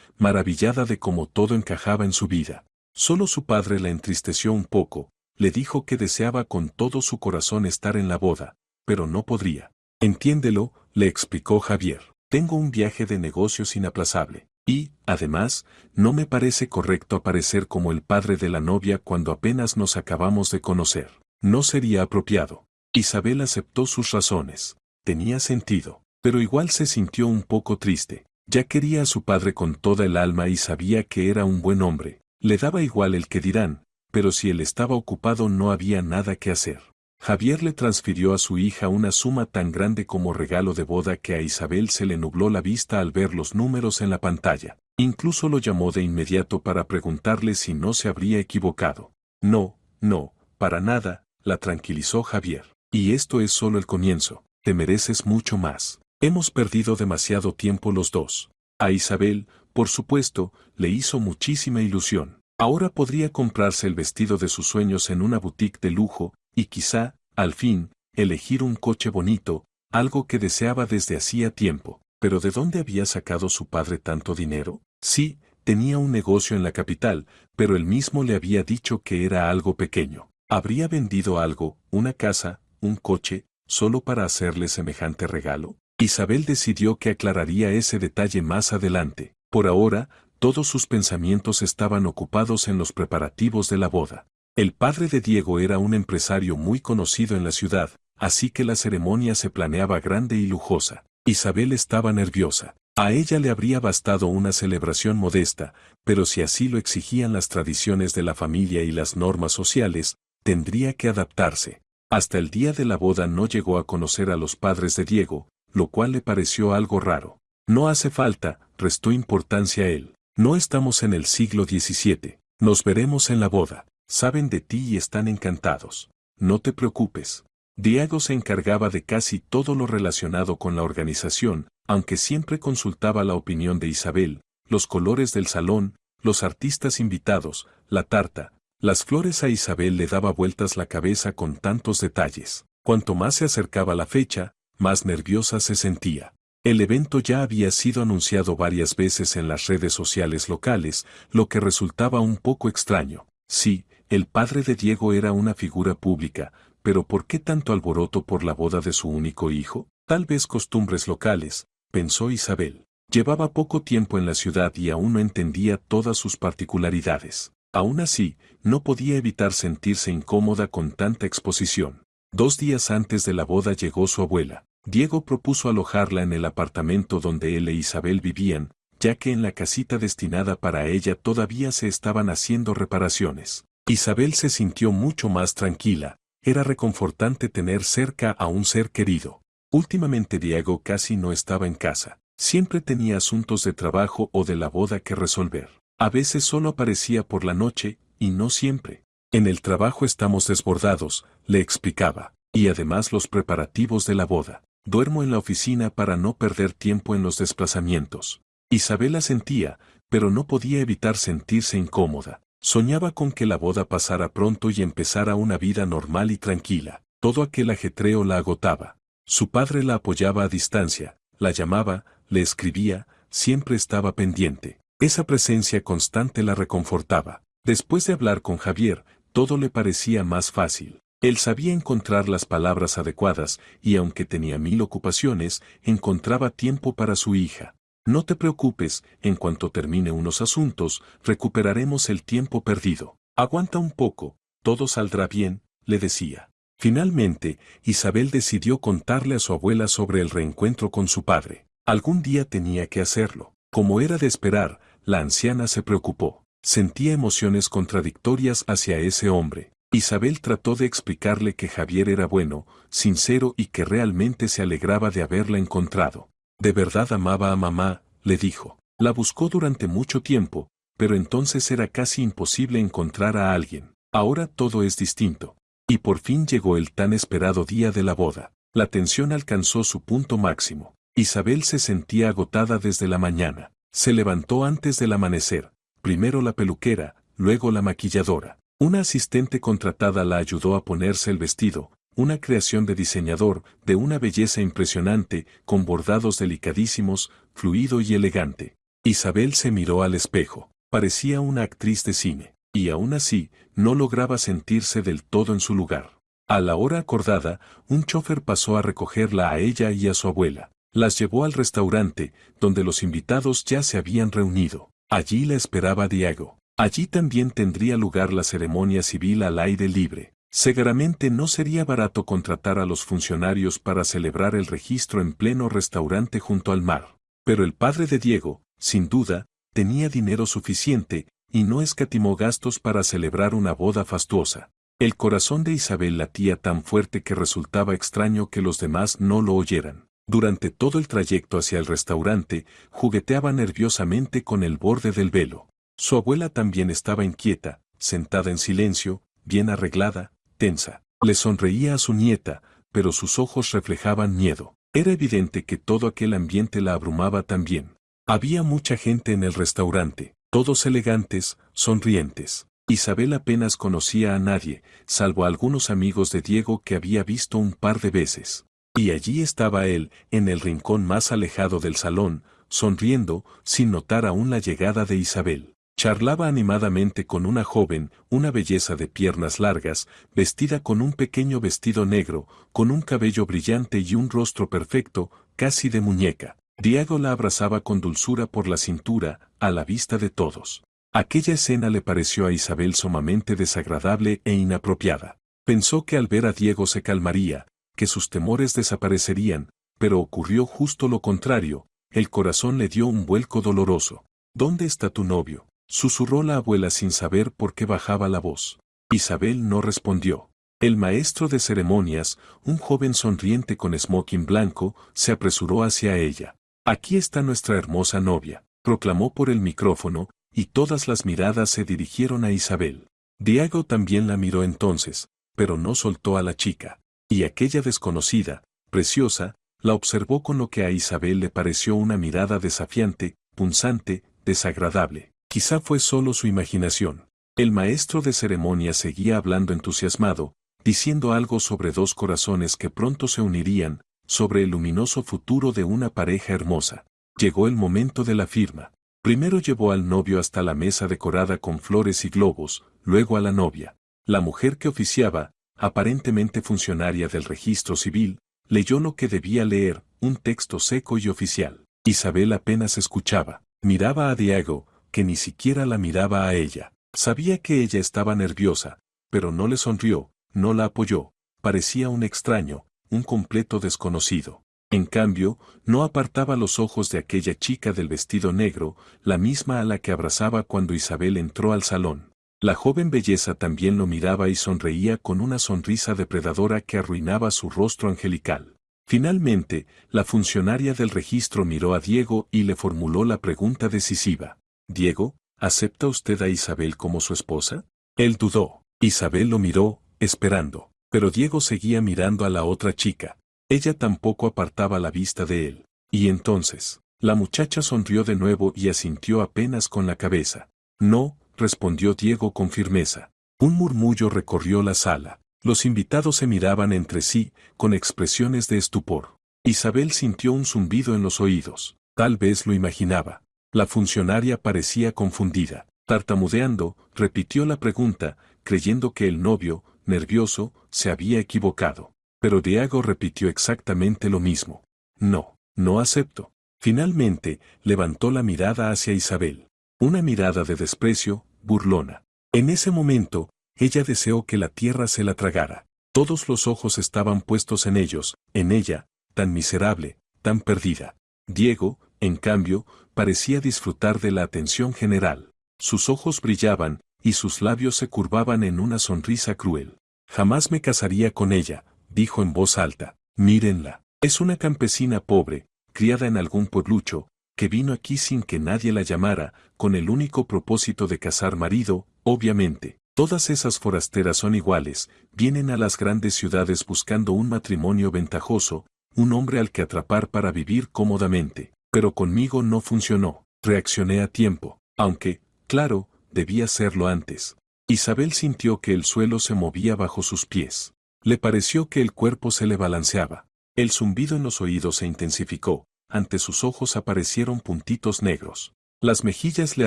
maravillada de cómo todo encajaba en su vida. Solo su padre la entristeció un poco, le dijo que deseaba con todo su corazón estar en la boda, pero no podría. Entiéndelo, le explicó Javier. Tengo un viaje de negocios inaplazable. Y, además, no me parece correcto aparecer como el padre de la novia cuando apenas nos acabamos de conocer. No sería apropiado. Isabel aceptó sus razones. Tenía sentido. Pero igual se sintió un poco triste. Ya quería a su padre con toda el alma y sabía que era un buen hombre. Le daba igual el que dirán, pero si él estaba ocupado no había nada que hacer. Javier le transfirió a su hija una suma tan grande como regalo de boda que a Isabel se le nubló la vista al ver los números en la pantalla. Incluso lo llamó de inmediato para preguntarle si no se habría equivocado. No, no, para nada, la tranquilizó Javier. Y esto es solo el comienzo, te mereces mucho más. Hemos perdido demasiado tiempo los dos. A Isabel, por supuesto, le hizo muchísima ilusión. Ahora podría comprarse el vestido de sus sueños en una boutique de lujo, y quizá, al fin, elegir un coche bonito, algo que deseaba desde hacía tiempo. ¿Pero de dónde había sacado su padre tanto dinero? Sí, tenía un negocio en la capital, pero él mismo le había dicho que era algo pequeño. ¿Habría vendido algo, una casa, un coche, solo para hacerle semejante regalo? Isabel decidió que aclararía ese detalle más adelante. Por ahora, todos sus pensamientos estaban ocupados en los preparativos de la boda. El padre de Diego era un empresario muy conocido en la ciudad, así que la ceremonia se planeaba grande y lujosa. Isabel estaba nerviosa. A ella le habría bastado una celebración modesta, pero si así lo exigían las tradiciones de la familia y las normas sociales, tendría que adaptarse. Hasta el día de la boda no llegó a conocer a los padres de Diego, lo cual le pareció algo raro. No hace falta, restó importancia él. No estamos en el siglo XVII. Nos veremos en la boda. Saben de ti y están encantados. No te preocupes. Diego se encargaba de casi todo lo relacionado con la organización, aunque siempre consultaba la opinión de Isabel, los colores del salón, los artistas invitados, la tarta, las flores. A Isabel le daba vueltas la cabeza con tantos detalles. Cuanto más se acercaba la fecha, más nerviosa se sentía. El evento ya había sido anunciado varias veces en las redes sociales locales, lo que resultaba un poco extraño. Sí, el padre de Diego era una figura pública, pero ¿por qué tanto alboroto por la boda de su único hijo? Tal vez costumbres locales, pensó Isabel. Llevaba poco tiempo en la ciudad y aún no entendía todas sus particularidades. Aún así, no podía evitar sentirse incómoda con tanta exposición. 2 días antes de la boda llegó su abuela. Diego propuso alojarla en el apartamento donde él e Isabel vivían, ya que en la casita destinada para ella todavía se estaban haciendo reparaciones. Isabel se sintió mucho más tranquila. Era reconfortante tener cerca a un ser querido. Últimamente Diego casi no estaba en casa. Siempre tenía asuntos de trabajo o de la boda que resolver. A veces solo aparecía por la noche, y no siempre. En el trabajo estamos desbordados, le explicaba, y además los preparativos de la boda. Duermo en la oficina para no perder tiempo en los desplazamientos. Isabel sentía, pero no podía evitar sentirse incómoda. Soñaba con que la boda pasara pronto y empezara una vida normal y tranquila. Todo aquel ajetreo la agotaba. Su padre la apoyaba a distancia, la llamaba, le escribía, siempre estaba pendiente. Esa presencia constante la reconfortaba. Después de hablar con Javier, todo le parecía más fácil. Él sabía encontrar las palabras adecuadas y aunque tenía 1000 ocupaciones, encontraba tiempo para su hija. No te preocupes, en cuanto termine unos asuntos, recuperaremos el tiempo perdido. Aguanta un poco, todo saldrá bien, le decía. Finalmente, Isabel decidió contarle a su abuela sobre el reencuentro con su padre. Algún día tenía que hacerlo. Como era de esperar, la anciana se preocupó. Sentía emociones contradictorias hacia ese hombre. Isabel trató de explicarle que Javier era bueno, sincero y que realmente se alegraba de haberla encontrado. De verdad amaba a mamá, le dijo. La buscó durante mucho tiempo, pero entonces era casi imposible encontrar a alguien. Ahora todo es distinto. Y por fin llegó el tan esperado día de la boda. La tensión alcanzó su punto máximo. Isabel se sentía agotada desde la mañana. Se levantó antes del amanecer, primero la peluquera, luego la maquilladora. Una asistente contratada la ayudó a ponerse el vestido, una creación de diseñador, de una belleza impresionante, con bordados delicadísimos, fluido y elegante. Isabel se miró al espejo. Parecía una actriz de cine, y aún así, no lograba sentirse del todo en su lugar. A la hora acordada, un chofer pasó a recogerla a ella y a su abuela. Las llevó al restaurante, donde los invitados ya se habían reunido. Allí la esperaba Diego. Allí también tendría lugar la ceremonia civil al aire libre. Seguramente no sería barato contratar a los funcionarios para celebrar el registro en pleno restaurante junto al mar. Pero el padre de Diego, sin duda, tenía dinero suficiente, y no escatimó gastos para celebrar una boda fastuosa. El corazón de Isabel latía tan fuerte que resultaba extraño que los demás no lo oyeran. Durante todo el trayecto hacia el restaurante, jugueteaba nerviosamente con el borde del velo. Su abuela también estaba inquieta, sentada en silencio, bien arreglada, tensa. Le sonreía a su nieta, pero sus ojos reflejaban miedo. Era evidente que todo aquel ambiente la abrumaba también. Había mucha gente en el restaurante, todos elegantes, sonrientes. Isabel apenas conocía a nadie, salvo a algunos amigos de Diego que había visto un par de veces. Y allí estaba él, en el rincón más alejado del salón, sonriendo, sin notar aún la llegada de Isabel. Charlaba animadamente con una joven, una belleza de piernas largas, vestida con un pequeño vestido negro, con un cabello brillante y un rostro perfecto, casi de muñeca. Diego la abrazaba con dulzura por la cintura, a la vista de todos. Aquella escena le pareció a Isabel sumamente desagradable e inapropiada. Pensó que al ver a Diego se calmaría, que sus temores desaparecerían, pero ocurrió justo lo contrario. El corazón le dio un vuelco doloroso. ¿Dónde está tu novio?, susurró la abuela sin saber por qué bajaba la voz. Isabel no respondió. El maestro de ceremonias, un joven sonriente con smoking blanco, se apresuró hacia ella. Aquí está nuestra hermosa novia, proclamó por el micrófono, y todas las miradas se dirigieron a Isabel. Diego también la miró entonces, pero no soltó a la chica. Y aquella desconocida, preciosa, la observó con lo que a Isabel le pareció una mirada desafiante, punzante, desagradable. Quizá fue solo su imaginación. El maestro de ceremonias seguía hablando entusiasmado, diciendo algo sobre dos corazones que pronto se unirían, sobre el luminoso futuro de una pareja hermosa. Llegó el momento de la firma. Primero llevó al novio hasta la mesa decorada con flores y globos, luego a la novia. La mujer que oficiaba, aparentemente funcionaria del registro civil, leyó lo que debía leer, un texto seco y oficial. Isabel apenas escuchaba. Miraba a Diego, que ni siquiera la miraba a ella. Sabía que ella estaba nerviosa, pero no le sonrió, no la apoyó. Parecía un extraño, un completo desconocido. En cambio, no apartaba los ojos de aquella chica del vestido negro, la misma a la que abrazaba cuando Isabel entró al salón. La joven belleza también lo miraba y sonreía con una sonrisa depredadora que arruinaba su rostro angelical. Finalmente, la funcionaria del registro miró a Diego y le formuló la pregunta decisiva. «Diego, ¿acepta usted a Isabel como su esposa?». Él dudó. Isabel lo miró, esperando. Pero Diego seguía mirando a la otra chica. Ella tampoco apartaba la vista de él. Y entonces, la muchacha sonrió de nuevo y asintió apenas con la cabeza. «No», respondió Diego con firmeza. Un murmullo recorrió la sala. Los invitados se miraban entre sí, con expresiones de estupor. Isabel sintió un zumbido en los oídos. Tal vez lo imaginaba. La funcionaria parecía confundida. Tartamudeando, repitió la pregunta, creyendo que el novio, nervioso, se había equivocado. Pero Diego repitió exactamente lo mismo. «No, no acepto». Finalmente, levantó la mirada hacia Isabel. Una mirada de desprecio, burlona. En ese momento, ella deseó que la tierra se la tragara. Todos los ojos estaban puestos en ellos, en ella, tan miserable, tan perdida. Diego, en cambio, parecía disfrutar de la atención general. Sus ojos brillaban, y sus labios se curvaban en una sonrisa cruel. «Jamás me casaría con ella», dijo en voz alta. «Mírenla. Es una campesina pobre, criada en algún pueblucho, que vino aquí sin que nadie la llamara, con el único propósito de casar marido, obviamente. Todas esas forasteras son iguales, vienen a las grandes ciudades buscando un matrimonio ventajoso, un hombre al que atrapar para vivir cómodamente. Pero conmigo no funcionó. Reaccioné a tiempo, aunque, claro, debía hacerlo antes. Isabel sintió que el suelo se movía bajo sus pies. Le pareció que el cuerpo se le balanceaba. El zumbido en los oídos se intensificó. Ante sus ojos aparecieron puntitos negros. Las mejillas le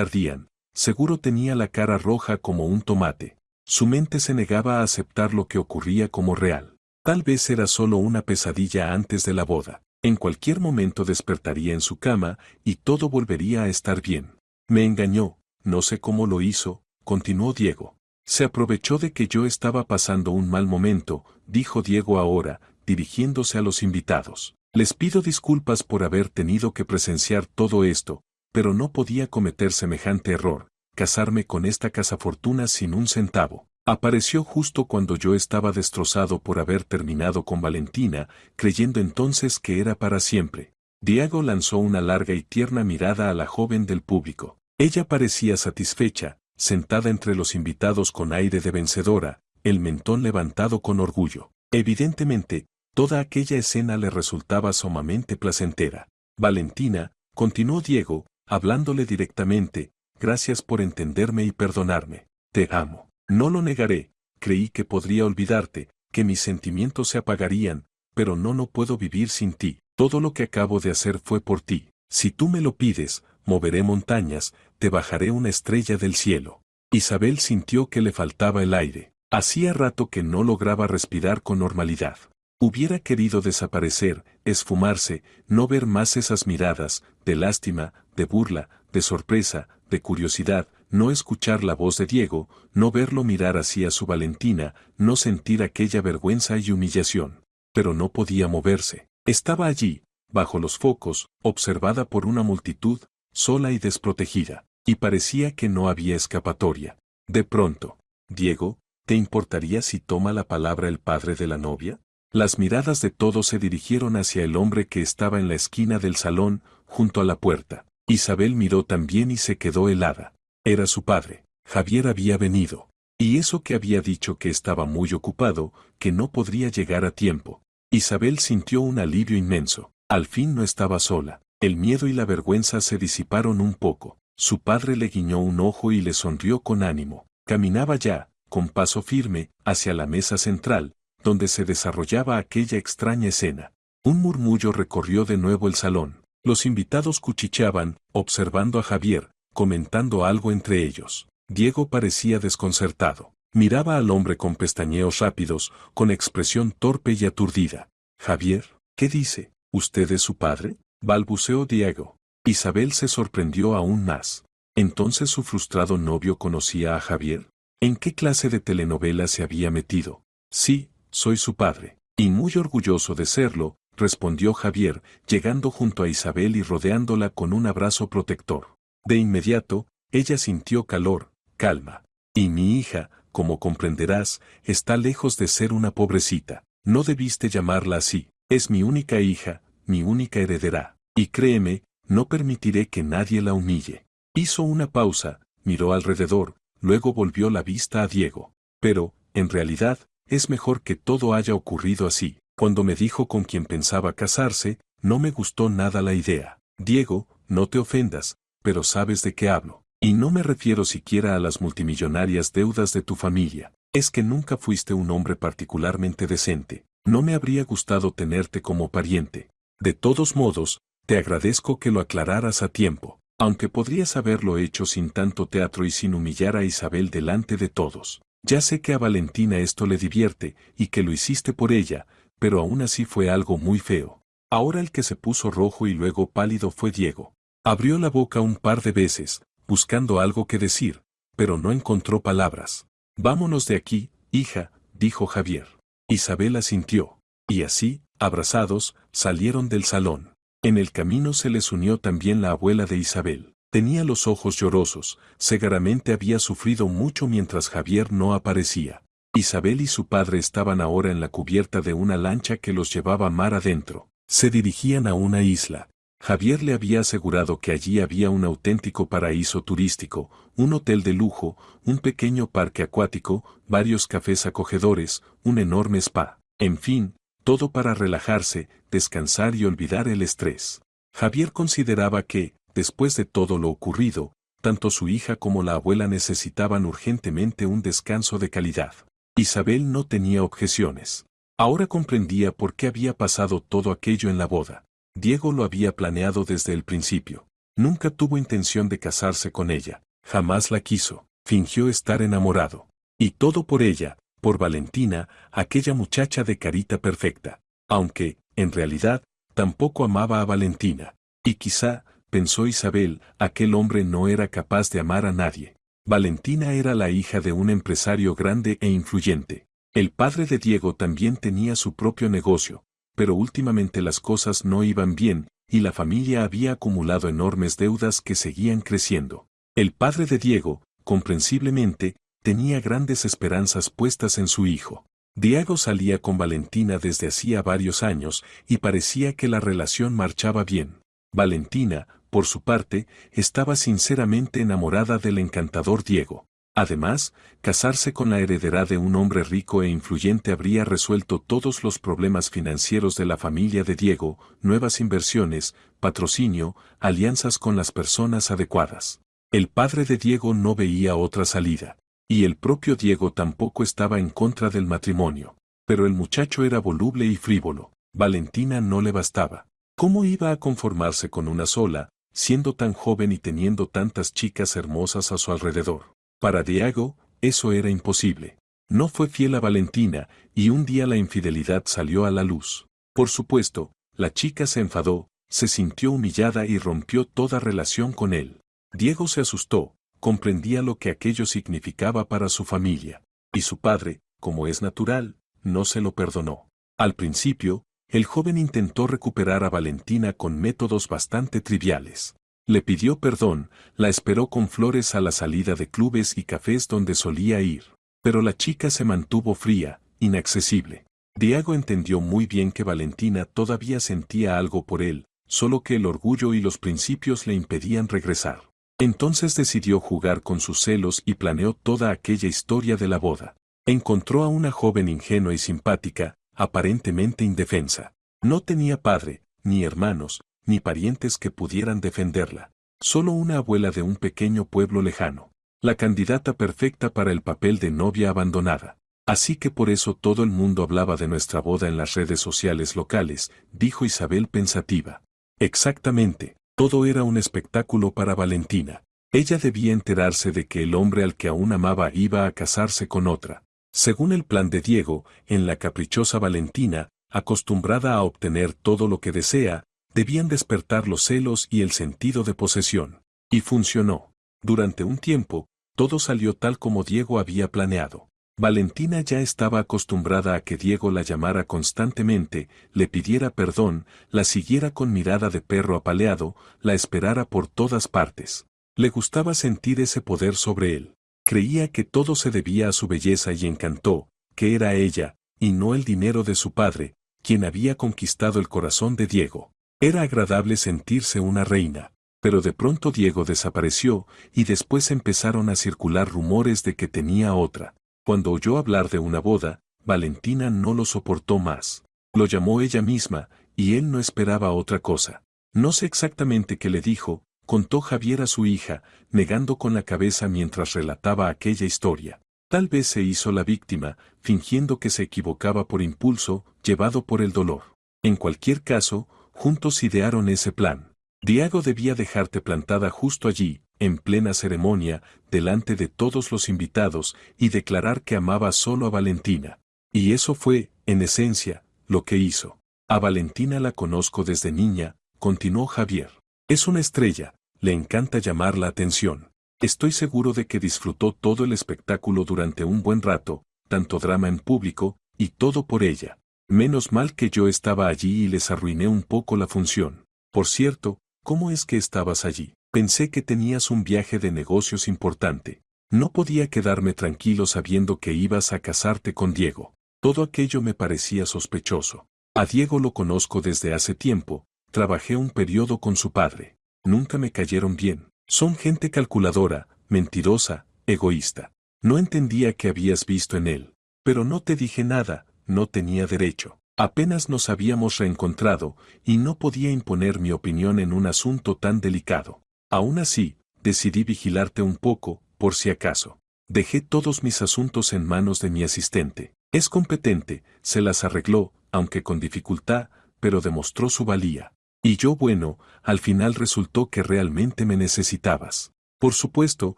ardían. Seguro tenía la cara roja como un tomate. Su mente se negaba a aceptar lo que ocurría como real. Tal vez era solo una pesadilla antes de la boda. En cualquier momento despertaría en su cama y todo volvería a estar bien. Me engañó, no sé cómo lo hizo, continuó Diego. Se aprovechó de que yo estaba pasando un mal momento, dijo Diego ahora, dirigiéndose a los invitados. Les pido disculpas por haber tenido que presenciar todo esto, pero no podía cometer semejante error, casarme con esta cazafortuna sin un centavo. Apareció justo cuando yo estaba destrozado por haber terminado con Valentina, creyendo entonces que era para siempre. Diego lanzó una larga y tierna mirada a la joven del público. Ella parecía satisfecha, sentada entre los invitados con aire de vencedora, el mentón levantado con orgullo. Evidentemente, toda aquella escena le resultaba sumamente placentera. Valentina, continuó Diego, hablándole directamente, gracias por entenderme y perdonarme. Te amo. No lo negaré, creí que podría olvidarte, que mis sentimientos se apagarían, pero no puedo vivir sin ti. Todo lo que acabo de hacer fue por ti. Si tú me lo pides, moveré montañas, te bajaré una estrella del cielo. Isabel sintió que le faltaba el aire. Hacía rato que no lograba respirar con normalidad. Hubiera querido desaparecer, esfumarse, no ver más esas miradas, de lástima, de burla, de sorpresa, de curiosidad, no escuchar la voz de Diego, no verlo mirar hacia su Valentina, no sentir aquella vergüenza y humillación. Pero no podía moverse. Estaba allí, bajo los focos, observada por una multitud, sola y desprotegida, y parecía que no había escapatoria. De pronto, Diego, ¿te importaría si toma la palabra el padre de la novia? Las miradas de todos se dirigieron hacia el hombre que estaba en la esquina del salón, junto a la puerta. Isabel miró también y se quedó helada. Era su padre. Javier había venido. Y eso que había dicho que estaba muy ocupado, que no podría llegar a tiempo. Isabel sintió un alivio inmenso. Al fin no estaba sola. El miedo y la vergüenza se disiparon un poco. Su padre le guiñó un ojo y le sonrió con ánimo. Caminaba ya, con paso firme, hacia la mesa central, donde se desarrollaba aquella extraña escena. Un murmullo recorrió de nuevo el salón. Los invitados cuchicheaban, observando a Javier, comentando algo entre ellos. Diego parecía desconcertado. Miraba al hombre con pestañeos rápidos, con expresión torpe y aturdida. Javier, ¿qué dice? ¿Usted es su padre? Balbuceó Diego. Isabel se sorprendió aún más. ¿Entonces su frustrado novio conocía a Javier? ¿En qué clase de telenovela se había metido? Sí, soy su padre. Y muy orgulloso de serlo, respondió Javier, llegando junto a Isabel y rodeándola con un abrazo protector. De inmediato, ella sintió calor, calma. Y mi hija, como comprenderás, está lejos de ser una pobrecita. No debiste llamarla así. Es mi única hija, mi única heredera. Y créeme, no permitiré que nadie la humille. Hizo una pausa, miró alrededor, luego volvió la vista a Diego. Pero, en realidad, es mejor que todo haya ocurrido así. Cuando me dijo con quién pensaba casarse, no me gustó nada la idea. Diego, no te ofendas, pero sabes de qué hablo. Y no me refiero siquiera a las multimillonarias deudas de tu familia. Es que nunca fuiste un hombre particularmente decente. No me habría gustado tenerte como pariente. De todos modos, te agradezco que lo aclararas a tiempo, aunque podrías haberlo hecho sin tanto teatro y sin humillar a Isabel delante de todos. Ya sé que a Valentina esto le divierte, y que lo hiciste por ella, pero aún así fue algo muy feo. Ahora el que se puso rojo y luego pálido fue Diego. Abrió la boca un par de veces, buscando algo que decir, pero no encontró palabras. Vámonos de aquí, hija, dijo Javier. Isabel asintió. Y así, abrazados, salieron del salón. En el camino se les unió también la abuela de Isabel. Tenía los ojos llorosos, seguramente había sufrido mucho mientras Javier no aparecía. Isabel y su padre estaban ahora en la cubierta de una lancha que los llevaba mar adentro. Se dirigían a una isla. Javier le había asegurado que allí había un auténtico paraíso turístico, un hotel de lujo, un pequeño parque acuático, varios cafés acogedores, un enorme spa. En fin, todo para relajarse, descansar y olvidar el estrés. Javier consideraba que, después de todo lo ocurrido, tanto su hija como la abuela necesitaban urgentemente un descanso de calidad. Isabel no tenía objeciones. Ahora comprendía por qué había pasado todo aquello en la boda. Diego lo había planeado desde el principio. Nunca tuvo intención de casarse con ella, jamás la quiso, fingió estar enamorado. Y todo por ella, por Valentina, aquella muchacha de carita perfecta. Aunque, en realidad, tampoco amaba a Valentina. Y quizá, pensó Isabel, aquel hombre no era capaz de amar a nadie. Valentina era la hija de un empresario grande e influyente. El padre de Diego también tenía su propio negocio, pero últimamente las cosas no iban bien, y la familia había acumulado enormes deudas que seguían creciendo. El padre de Diego, comprensiblemente, tenía grandes esperanzas puestas en su hijo. Diego salía con Valentina desde hacía varios años y parecía que la relación marchaba bien. Valentina, por su parte, estaba sinceramente enamorada del encantador Diego. Además, casarse con la heredera de un hombre rico e influyente habría resuelto todos los problemas financieros de la familia de Diego, nuevas inversiones, patrocinio, alianzas con las personas adecuadas. El padre de Diego no veía otra salida. Y el propio Diego tampoco estaba en contra del matrimonio. Pero el muchacho era voluble y frívolo. Valentina no le bastaba. ¿Cómo iba a conformarse con una sola, siendo tan joven y teniendo tantas chicas hermosas a su alrededor? Para Diego, eso era imposible. No fue fiel a Valentina, y un día la infidelidad salió a la luz. Por supuesto, la chica se enfadó, se sintió humillada y rompió toda relación con él. Diego se asustó, comprendía lo que aquello significaba para su familia. Y su padre, como es natural, no se lo perdonó. Al principio, el joven intentó recuperar a Valentina con métodos bastante triviales. Le pidió perdón, la esperó con flores a la salida de clubes y cafés donde solía ir. Pero la chica se mantuvo fría, inaccesible. Diego entendió muy bien que Valentina todavía sentía algo por él, solo que el orgullo y los principios le impedían regresar. Entonces decidió jugar con sus celos y planeó toda aquella historia de la boda. Encontró a una joven ingenua y simpática, aparentemente indefensa. No tenía padre, ni hermanos, ni parientes que pudieran defenderla. Solo una abuela de un pequeño pueblo lejano. La candidata perfecta para el papel de novia abandonada. Así que por eso todo el mundo hablaba de nuestra boda en las redes sociales locales, dijo Isabel pensativa. Exactamente. Todo era un espectáculo para Valentina. Ella debía enterarse de que el hombre al que aún amaba iba a casarse con otra. Según el plan de Diego, en la caprichosa Valentina, acostumbrada a obtener todo lo que desea, debían despertar los celos y el sentido de posesión. Y funcionó. Durante un tiempo, todo salió tal como Diego había planeado. Valentina ya estaba acostumbrada a que Diego la llamara constantemente, le pidiera perdón, la siguiera con mirada de perro apaleado, la esperara por todas partes. Le gustaba sentir ese poder sobre él. Creía que todo se debía a su belleza y encantó, que era ella, y no el dinero de su padre, quien había conquistado el corazón de Diego. Era agradable sentirse una reina. Pero de pronto Diego desapareció, y después empezaron a circular rumores de que tenía otra. Cuando oyó hablar de una boda, Valentina no lo soportó más. Lo llamó ella misma, y él no esperaba otra cosa. No sé exactamente qué le dijo, contó Javier a su hija, negando con la cabeza mientras relataba aquella historia. Tal vez se hizo la víctima, fingiendo que se equivocaba por impulso, llevado por el dolor. En cualquier caso, juntos idearon ese plan. Diego debía dejarte plantada justo allí, en plena ceremonia, delante de todos los invitados, y declarar que amaba solo a Valentina. Y eso fue, en esencia, lo que hizo. A Valentina la conozco desde niña, continuó Javier. Es una estrella, le encanta llamar la atención. Estoy seguro de que disfrutó todo el espectáculo durante un buen rato, tanto drama en público, y todo por ella. Menos mal que yo estaba allí y les arruiné un poco la función. Por cierto, ¿cómo es que estabas allí? Pensé que tenías un viaje de negocios importante. No podía quedarme tranquilo sabiendo que ibas a casarte con Diego. Todo aquello me parecía sospechoso. A Diego lo conozco desde hace tiempo, trabajé un periodo con su padre. Nunca me cayeron bien. Son gente calculadora, mentirosa, egoísta. No entendía qué habías visto en él. Pero no te dije nada, no tenía derecho. Apenas nos habíamos reencontrado, y no podía imponer mi opinión en un asunto tan delicado. Aún así, decidí vigilarte un poco, por si acaso. Dejé todos mis asuntos en manos de mi asistente. Es competente, se las arregló, aunque con dificultad, pero demostró su valía. Y yo, bueno, al final resultó que realmente me necesitabas. Por supuesto,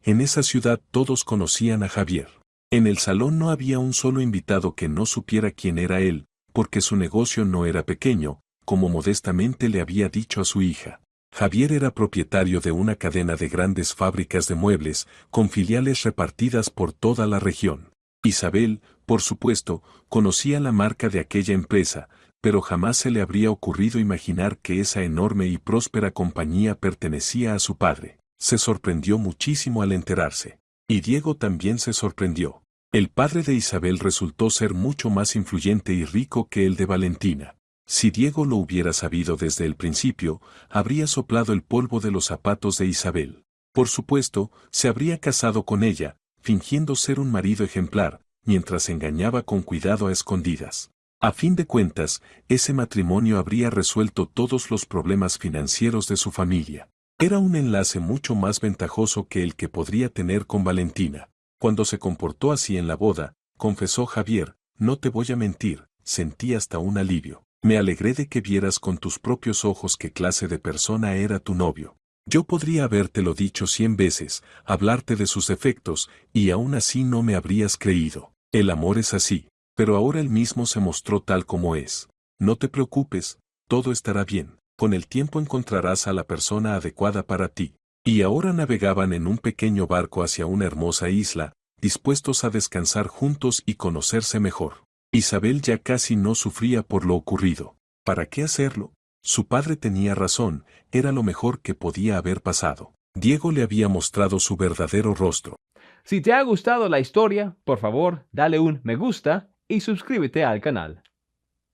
en esa ciudad todos conocían a Javier. En el salón no había un solo invitado que no supiera quién era él, porque su negocio no era pequeño, como modestamente le había dicho a su hija. Javier era propietario de una cadena de grandes fábricas de muebles, con filiales repartidas por toda la región. Isabel, por supuesto, conocía la marca de aquella empresa, pero jamás se le habría ocurrido imaginar que esa enorme y próspera compañía pertenecía a su padre. Se sorprendió muchísimo al enterarse. Y Diego también se sorprendió. El padre de Isabel resultó ser mucho más influyente y rico que el de Valentina. Si Diego lo hubiera sabido desde el principio, habría soplado el polvo de los zapatos de Isabel. Por supuesto, se habría casado con ella, fingiendo ser un marido ejemplar, mientras engañaba con cuidado a escondidas. A fin de cuentas, ese matrimonio habría resuelto todos los problemas financieros de su familia. Era un enlace mucho más ventajoso que el que podría tener con Valentina. Cuando se comportó así en la boda, confesó Javier, no te voy a mentir, sentí hasta un alivio. Me alegré de que vieras con tus propios ojos qué clase de persona era tu novio. Yo podría habértelo dicho 100 veces, hablarte de sus defectos, y aún así no me habrías creído. El amor es así, pero ahora él mismo se mostró tal como es. No te preocupes, todo estará bien. Con el tiempo encontrarás a la persona adecuada para ti. Y ahora navegaban en un pequeño barco hacia una hermosa isla, dispuestos a descansar juntos y conocerse mejor. Isabel ya casi no sufría por lo ocurrido. ¿Para qué hacerlo? Su padre tenía razón, era lo mejor que podía haber pasado. Diego le había mostrado su verdadero rostro. Si te ha gustado la historia, por favor, dale un me gusta y suscríbete al canal.